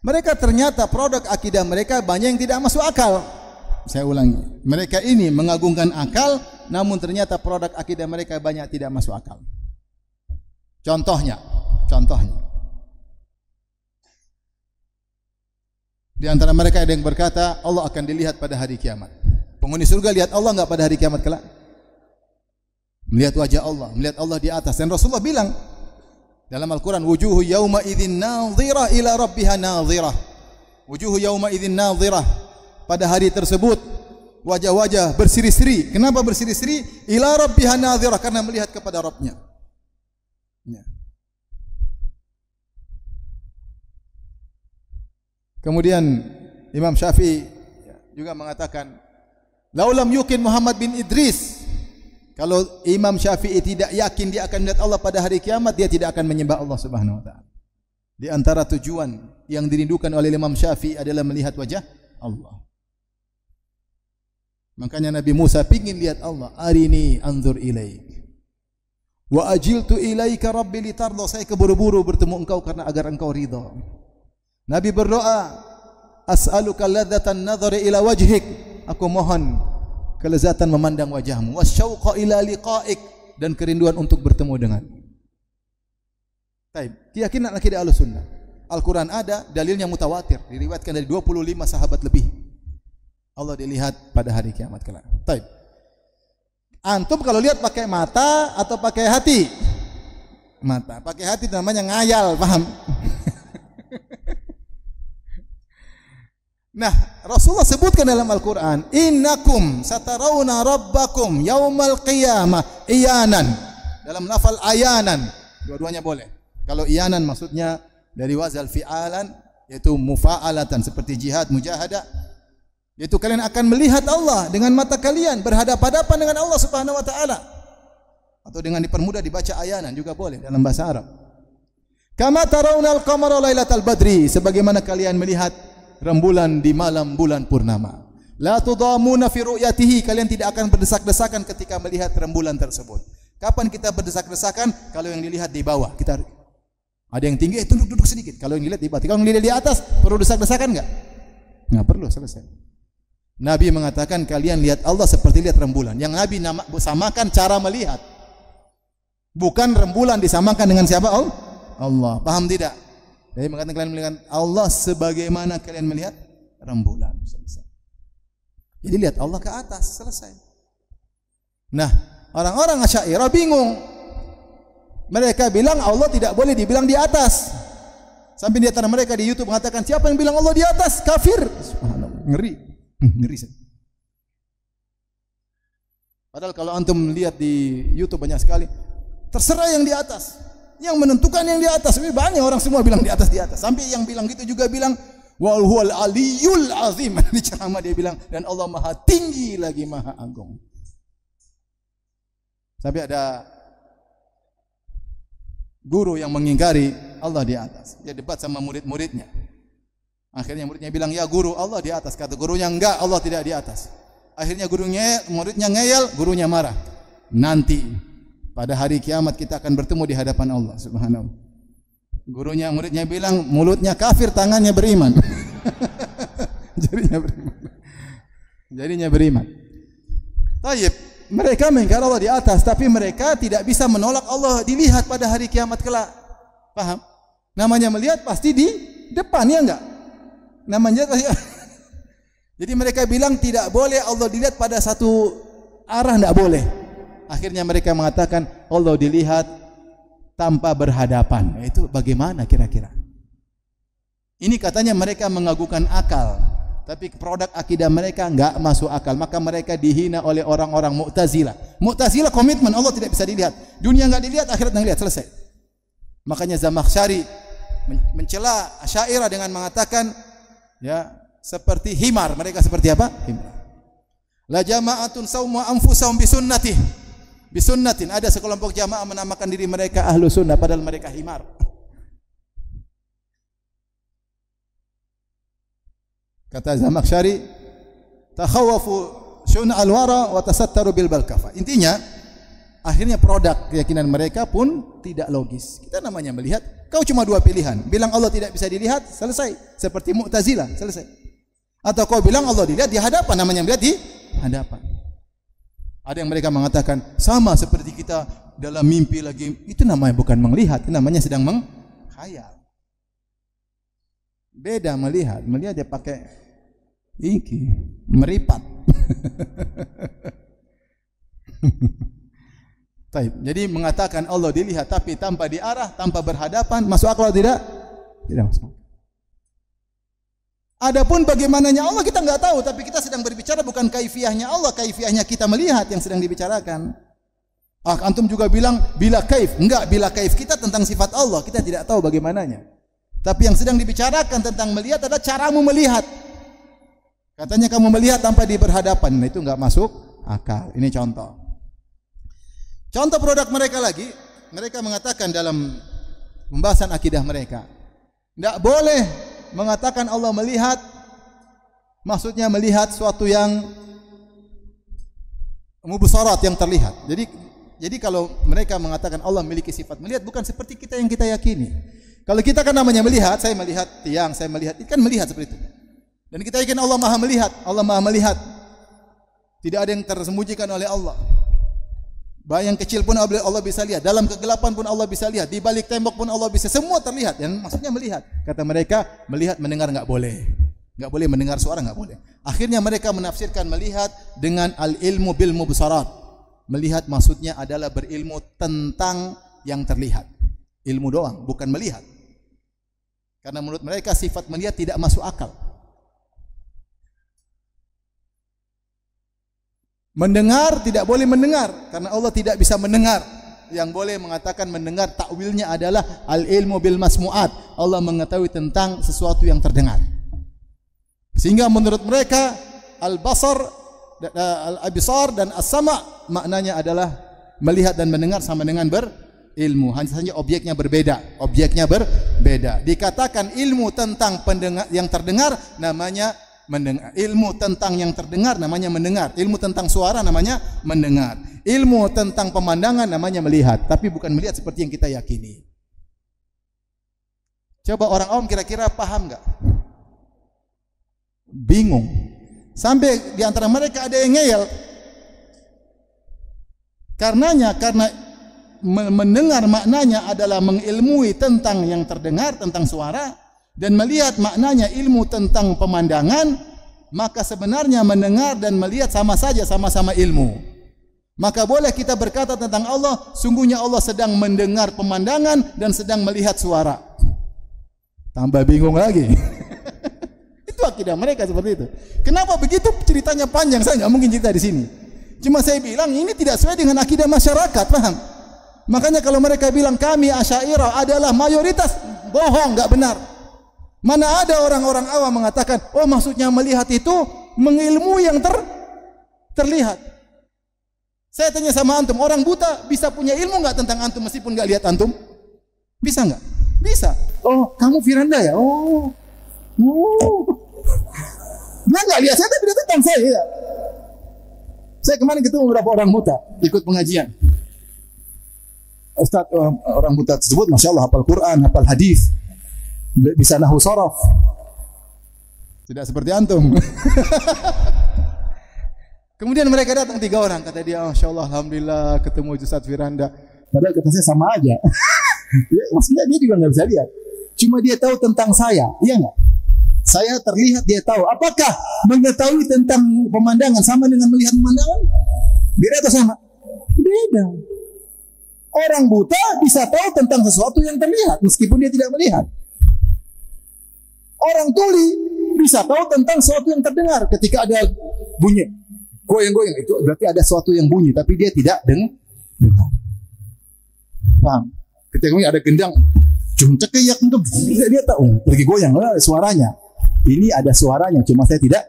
mereka ternyata produk akidah mereka banyak yang tidak masuk akal. Saya ulangi, mereka ini mengagungkan akal, namun ternyata produk akidah mereka banyak tidak masuk akal. Contohnya, di antara mereka ada yang berkata Allah akan dilihat pada hari kiamat. Penghuni surga lihat Allah enggak pada hari kiamat kelak? Melihat wajah Allah, melihat Allah di atas. Dan Rasulullah bilang dalam Al-Quran, wujuhu yawma idzin nadhirah ila rabbiha nadhirah. Wujuhu yawma idzin nadhirah. Pada hari tersebut wajah-wajah berseri-seri. Kenapa berseri-seri? Ila rabbiha nadhirah, karena melihat kepada Rabbnya. Ya. Kemudian Imam Syafi'i juga mengatakan, laulam yukin Muhammad bin Idris, kalau Imam Syafi'i tidak yakin dia akan melihat Allah pada hari kiamat, dia tidak akan menyembah Allah Subhanahu wa taala. Di antara tujuan yang dirindukan oleh Imam Syafi'i adalah melihat wajah Allah. Makanya Nabi Musa pingin lihat Allah. Arini anzur ilaik. Wa ajiltu ilaika rabbi litarda. Saya keburu-buru bertemu engkau karena agar engkau ridha. Nabi berdoa, as'aluka ladzatan nadhari ila wajhik. Aku mohon kelezatan memandang wajahmu. Wasyauqa ila liqa'ik, dan kerinduan untuk bertemu dengan. Baik, keyakinan akidah Ahlussunnah. Al-Quran ada, dalilnya mutawatir, diriwayatkan dari 25 sahabat lebih. Allah dilihat pada hari kiamat kelak. Baik. Antum kalau lihat pakai mata atau pakai hati? Mata. Pakai hati namanya ngayal, paham? Nah, Rasulullah sebutkan dalam Al-Quran, innakum satarawna rabbakum yaumal qiyamah iyanan. Dalam lafal ayanan, dua-duanya boleh. Kalau iyanan maksudnya dari wazal fi'alan, yaitu mufa'alatan, seperti jihad, mujahadah, yaitu kalian akan melihat Allah dengan mata kalian, berhadapan-hadapan dengan Allah Subhanahu wa taala. Atau dengan dipermudah dibaca ayanan juga boleh dalam bahasa Arab. Kama tarawnal qamara lailatal badri, sebagaimana kalian melihat rembulan di malam bulan purnama. La tudamuna fi ru'yatihi, kalian tidak akan berdesak-desakan ketika melihat rembulan tersebut. Kapan kita berdesak-desakan? Kalau yang dilihat di bawah, kita ada yang tinggi, duduk sedikit. Kalau yang dilihat di bawah, kalau yang dilihat di atas, perlu desak-desakan enggak? Enggak perlu, selesai. Nabi mengatakan kalian lihat Allah seperti lihat rembulan. Yang Nabi samakan cara melihat. Bukan rembulan disamakan dengan siapa? Allah. Paham tidak? Jadi mengatakan kalian melihat Allah sebagaimana kalian melihat rembulan. Selesai. Jadi lihat Allah ke atas, selesai. Nah, orang-orang Asy'ariyah bingung. Mereka bilang Allah tidak boleh dibilang di atas. Sampai di antara mereka di YouTube mengatakan, siapa yang bilang Allah di atas? Kafir. Subhanallah, ngeri. Ngeri. Padahal kalau antum lihat di YouTube banyak sekali, terserah yang di atas, yang menentukan yang di atas. Banyak orang semua bilang di atas. Sampai yang bilang gitu juga bilang wal huwal aliyul azim. Di ceramah dia bilang, dan Allah maha tinggi lagi maha agung. Sampai ada Guru yang mengingkari Allah di atas. Dia debat sama murid-muridnya. Akhirnya muridnya bilang, "Ya guru, Allah di atas." Kata gurunya, "Enggak, Allah tidak di atas." Akhirnya muridnya ngeyel, gurunya marah. "Nanti pada hari kiamat kita akan bertemu di hadapan Allah Subhanahu." Muridnya bilang, "Mulutnya kafir, tangannya beriman." Jadinya beriman. Tayyib, mereka mengingkari Allah di atas, tapi mereka tidak bisa menolak Allah dilihat pada hari kiamat kelak. Paham? Namanya melihat pasti di depan, ya enggak? Namanya jadi mereka bilang tidak boleh Allah dilihat pada satu arah, enggak boleh. Akhirnya mereka mengatakan Allah dilihat tanpa berhadapan. Itu bagaimana kira-kira? Ini katanya mereka mengagukan akal, tapi produk akidah mereka enggak masuk akal. Maka mereka dihina oleh orang-orang Mu'tazilah. Mu'tazilah komitmen Allah tidak bisa dilihat. Dunia enggak dilihat, akhirat enggak dilihat, selesai. Makanya Zamakhsyari mencela Asy'ariyah dengan mengatakan, ya, seperti himar. Mereka seperti apa? Himar. La jama'atun sawma anfusahum bisunnatih. Bisunnatin. Ada sekelompok jamaah menamakan diri mereka ahlu sunnah, padahal mereka himar. Kata Zamakhsyari, takhawafu syun'al wara wa tasattaru bil balkafa. Intinya, akhirnya produk keyakinan mereka pun tidak logis. Kita namanya melihat, kau cuma dua pilihan. Bilang Allah tidak bisa dilihat, selesai. Seperti Mu'tazilah, selesai. Atau kau bilang Allah dilihat di hadapan, namanya melihat di hadapan. Ada yang mereka mengatakan sama seperti kita dalam mimpi lagi. Itu namanya bukan melihat, itu namanya sedang menghayal. Beda melihat. Melihat dia pakai meripat. Jadi mengatakan Allah dilihat tapi tanpa diarah, tanpa berhadapan, masuk akal atau tidak? Tidak masuk. Adapun bagaimananya Allah kita enggak tahu, tapi kita sedang berbicara bukan kaifiyahnya Allah, kaifiyahnya kita melihat yang sedang dibicarakan. Antum juga bilang bila kaif, enggak, bila kaif kita tentang sifat Allah, kita tidak tahu bagaimananya. Tapi yang sedang dibicarakan tentang melihat adalah caramu melihat. Katanya kamu melihat tanpa berhadapan, nah itu enggak masuk akal. Ini contoh. Contoh produk mereka lagi, mereka mengatakan dalam pembahasan akidah mereka, enggak boleh mengatakan Allah melihat, maksudnya melihat suatu yang mubsarat, yang terlihat. Jadi kalau mereka mengatakan Allah memiliki sifat melihat, bukan seperti kita yang kita yakini. Kalau kita kan namanya melihat, saya melihat tiang, saya melihat, itu kan melihat seperti itu. Dan kita yakin Allah Maha melihat, Allah Maha melihat. Tidak ada yang tersembunyikan oleh Allah. Bayang kecil pun Allah bisa lihat, dalam kegelapan pun Allah bisa lihat, di balik tembok pun Allah bisa, semua terlihat. Dan maksudnya melihat. Kata mereka, melihat mendengar enggak boleh. Enggak boleh mendengar suara, enggak boleh. Akhirnya mereka menafsirkan melihat dengan al-ilmu bil mubsarat. Melihat maksudnya adalah berilmu tentang yang terlihat. Ilmu doang, bukan melihat. Karena menurut mereka sifat melihat tidak masuk akal. Mendengar tidak boleh mendengar karena Allah tidak bisa mendengar. Yang boleh mengatakan mendengar takwilnya adalah al-ilmu bil masmu'at. Allah mengetahui tentang sesuatu yang terdengar. Sehingga menurut mereka al-basar, al-absar dan as-sama' maknanya adalah melihat dan mendengar sama dengan berilmu. Hanya saja objeknya berbeda. Objeknya berbeda. Dikatakan ilmu tentang pendengar yang terdengar namanya mendengar. Ilmu tentang yang terdengar namanya mendengar. Ilmu tentang suara namanya mendengar. Ilmu tentang pemandangan namanya melihat. Tapi bukan melihat seperti yang kita yakini. Coba orang awam kira-kira paham enggak? Bingung. Sampai di antara mereka ada yang ngeyel. Karena mendengar maknanya adalah mengilmui tentang yang terdengar, tentang suara. Dan melihat maknanya ilmu tentang pemandangan, maka sebenarnya mendengar dan melihat sama saja, sama-sama ilmu. Maka boleh kita berkata tentang Allah, sungguhnya Allah sedang mendengar pemandangan dan sedang melihat suara. Tambah bingung lagi. Itu akidah mereka seperti itu. Kenapa begitu? Ceritanya panjang, saya nggak mungkin cerita di sini. Cuma saya bilang ini tidak sesuai dengan akidah masyarakat, paham? Makanya kalau mereka bilang kami Asy'ariyah adalah mayoritas, bohong, nggak benar. Mana ada orang-orang awam mengatakan, oh maksudnya melihat itu mengilmui yang terlihat. Saya tanya sama antum, orang buta bisa punya ilmu enggak tentang antum meskipun enggak lihat antum? Bisa enggak? Bisa. Oh, kamu Firanda ya? Oh. Dia enggak lihat saya, tapi dia tentang saya. Saya kemarin ketemu beberapa orang muta ikut pengajian. Ustaz, orang muta tersebut Masya Allah hafal Quran, hafal hadis, bisa nahwu sharaf. Tidak seperti antum. Kemudian mereka datang 3 orang, kata dia, Masya Allah, Alhamdulillah ketemu Ustaz Firanda. Padahal kata saya sama aja. Ya, maksudnya dia juga nggak bisa lihat. Cuma dia tahu tentang saya, iya nggak? Saya terlihat dia tahu. Apakah mengetahui tentang pemandangan sama dengan melihat pemandangan? Beda atau sama? Beda. Orang buta bisa tahu tentang sesuatu yang terlihat meskipun dia tidak melihat. Orang tuli bisa tahu tentang sesuatu yang terdengar ketika ada bunyi goyang-goyang, itu berarti ada sesuatu yang bunyi tapi dia tidak dengar. Paham? Ketika ada gendang, cekek untuk dia tahu lagi goyang, suaranya. Ini ada suaranya, cuma saya tidak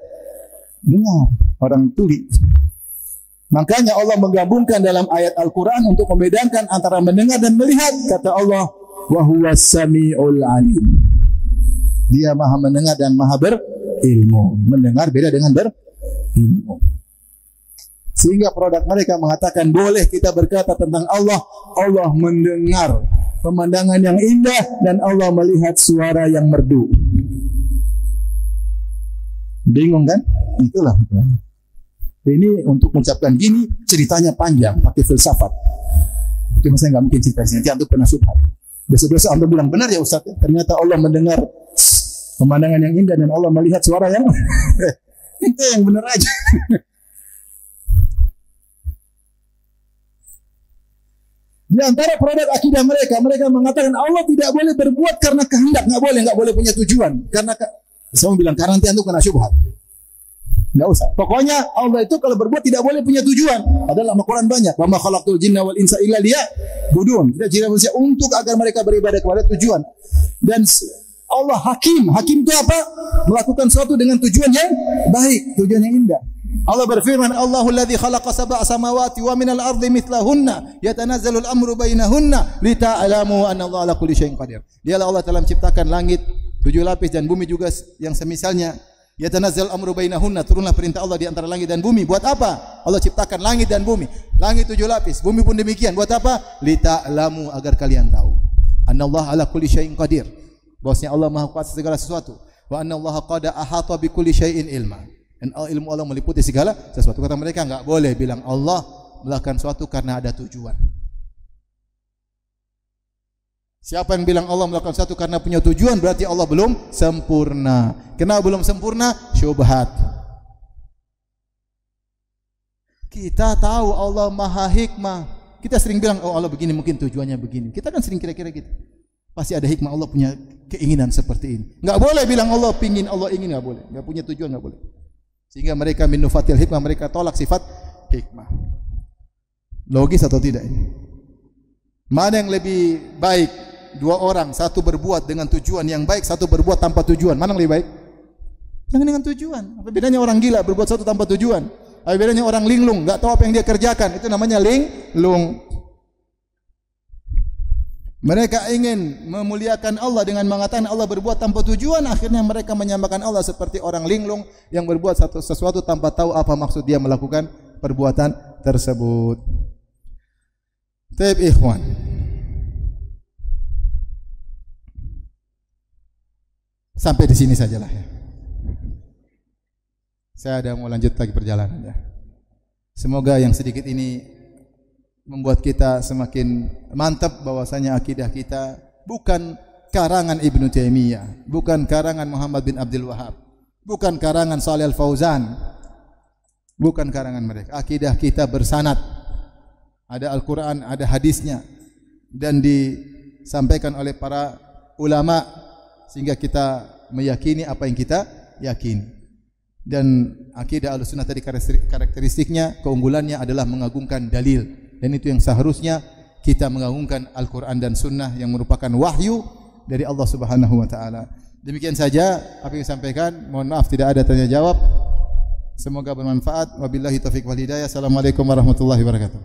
dengar. Orang tuli. Makanya Allah menggabungkan dalam ayat Al-Quran untuk membedakan antara mendengar dan melihat. Kata Allah, wa huwas sami'ul alim. Dia maha mendengar dan maha berilmu. Mendengar beda dengan berilmu. Sehingga produk mereka mengatakan boleh kita berkata tentang Allah, Allah mendengar pemandangan yang indah dan Allah melihat suara yang merdu. Bingung kan? Itulah. Ini untuk mengucapkan gini ceritanya panjang, pakai filsafat. Cuma saya nggak mungkin cerita nanti antum pernah subhat. Besok-besok antum bilang benar ya Ustaz. Ternyata Allah mendengar pemandangan yang indah dan Allah melihat suara yang itu yang benar aja. Di antara produk akidah mereka, mereka mengatakan Allah tidak boleh berbuat karena kehendak, nggak boleh punya tujuan. Karena saya bilang karena nanti antum kena syubhat. Nggak usah. Pokoknya Allah itu kalau berbuat tidak boleh punya tujuan. Padahal Al-Quran banyak. Wa ma khalaqtul jinna wal insa illa liya'budun. Tidak jina manusia untuk agar mereka beribadah kepada tujuan. Dan Allah hakim. Hakim itu apa? Melakukan sesuatu dengan tujuan yang baik, tujuan yang indah. Allah berfirman, Allahul ladzi khalaqa sab'a samawati wa minal ardi mithlahunna yatanazzalu al-amru bainahunna lita'lamu anna Allah ala kulli syai'in qadir. Dialah Allah telah menciptakan langit 7 lapis dan bumi juga yang semisalnya. Yatanazzal amru bainahunna, turunlah perintah Allah di antara langit dan bumi. Buat apa? Allah ciptakan langit dan bumi. Langit 7 lapis, bumi pun demikian. Buat apa? Lita'lamu, agar kalian tahu. Annallaha ala kulli syai'in qadir. Bahwasanya Allah Maha kuasa segala sesuatu. Wa annallaha qad ahata bi kulli syai'in ilma. Dan ilmu Allah meliputi segala sesuatu. Kata mereka enggak boleh bilang Allah melakukan sesuatu karena ada tujuan. Siapa yang bilang Allah melakukan sesuatu karena punya tujuan, berarti Allah belum sempurna. Kenapa belum sempurna? Syubhat. Kita tahu Allah Maha Hikmah. Kita sering bilang, oh Allah begini, mungkin tujuannya begini. Kita kan sering kira-kira gitu. Pasti ada hikmah, Allah punya keinginan seperti ini. Enggak boleh bilang Allah pingin, Allah ingin, enggak boleh. Enggak punya tujuan, enggak boleh. Sehingga mereka min nufatil hikmah, mereka tolak sifat hikmah. Logis atau tidak ini? Mana yang lebih baik? 2 orang, satu berbuat dengan tujuan yang baik, satu berbuat tanpa tujuan. Mana yang lebih baik? Yang dengan tujuan. Apa bedanya orang gila berbuat sesuatu tanpa tujuan? Apa bedanya orang linglung, enggak tahu apa yang dia kerjakan? Itu namanya linglung. Mereka ingin memuliakan Allah dengan mengatakan Allah berbuat tanpa tujuan, akhirnya mereka menyamakan Allah seperti orang linglung yang berbuat sesuatu tanpa tahu apa maksud dia melakukan perbuatan tersebut. Taib ikhwan. Sampai di sini sajalah ya. Saya ada mau lanjut lagi perjalanan ya. Semoga yang sedikit ini membuat kita semakin mantap bahwasanya akidah kita bukan karangan Ibnu Taimiyah, bukan karangan Muhammad bin Abdul Wahhab, bukan karangan Shalih Al-Fauzan, bukan karangan mereka. Akidah kita bersanad. Ada Al-Quran, ada hadisnya, dan disampaikan oleh para ulama sehingga kita meyakini apa yang kita yakini. Dan akidah Ahlussunnah tadi karakteristiknya, keunggulannya adalah mengagungkan dalil, dan itu yang seharusnya kita mengagungkan Al-Quran dan Sunnah yang merupakan wahyu dari Allah Subhanahu wa taala. Demikian saja apa yang disampaikan. Mohon maaf tidak ada tanya jawab. Semoga bermanfaat. Wabillahi taufiq wal hidayah. Assalamualaikum warahmatullahi wabarakatuh.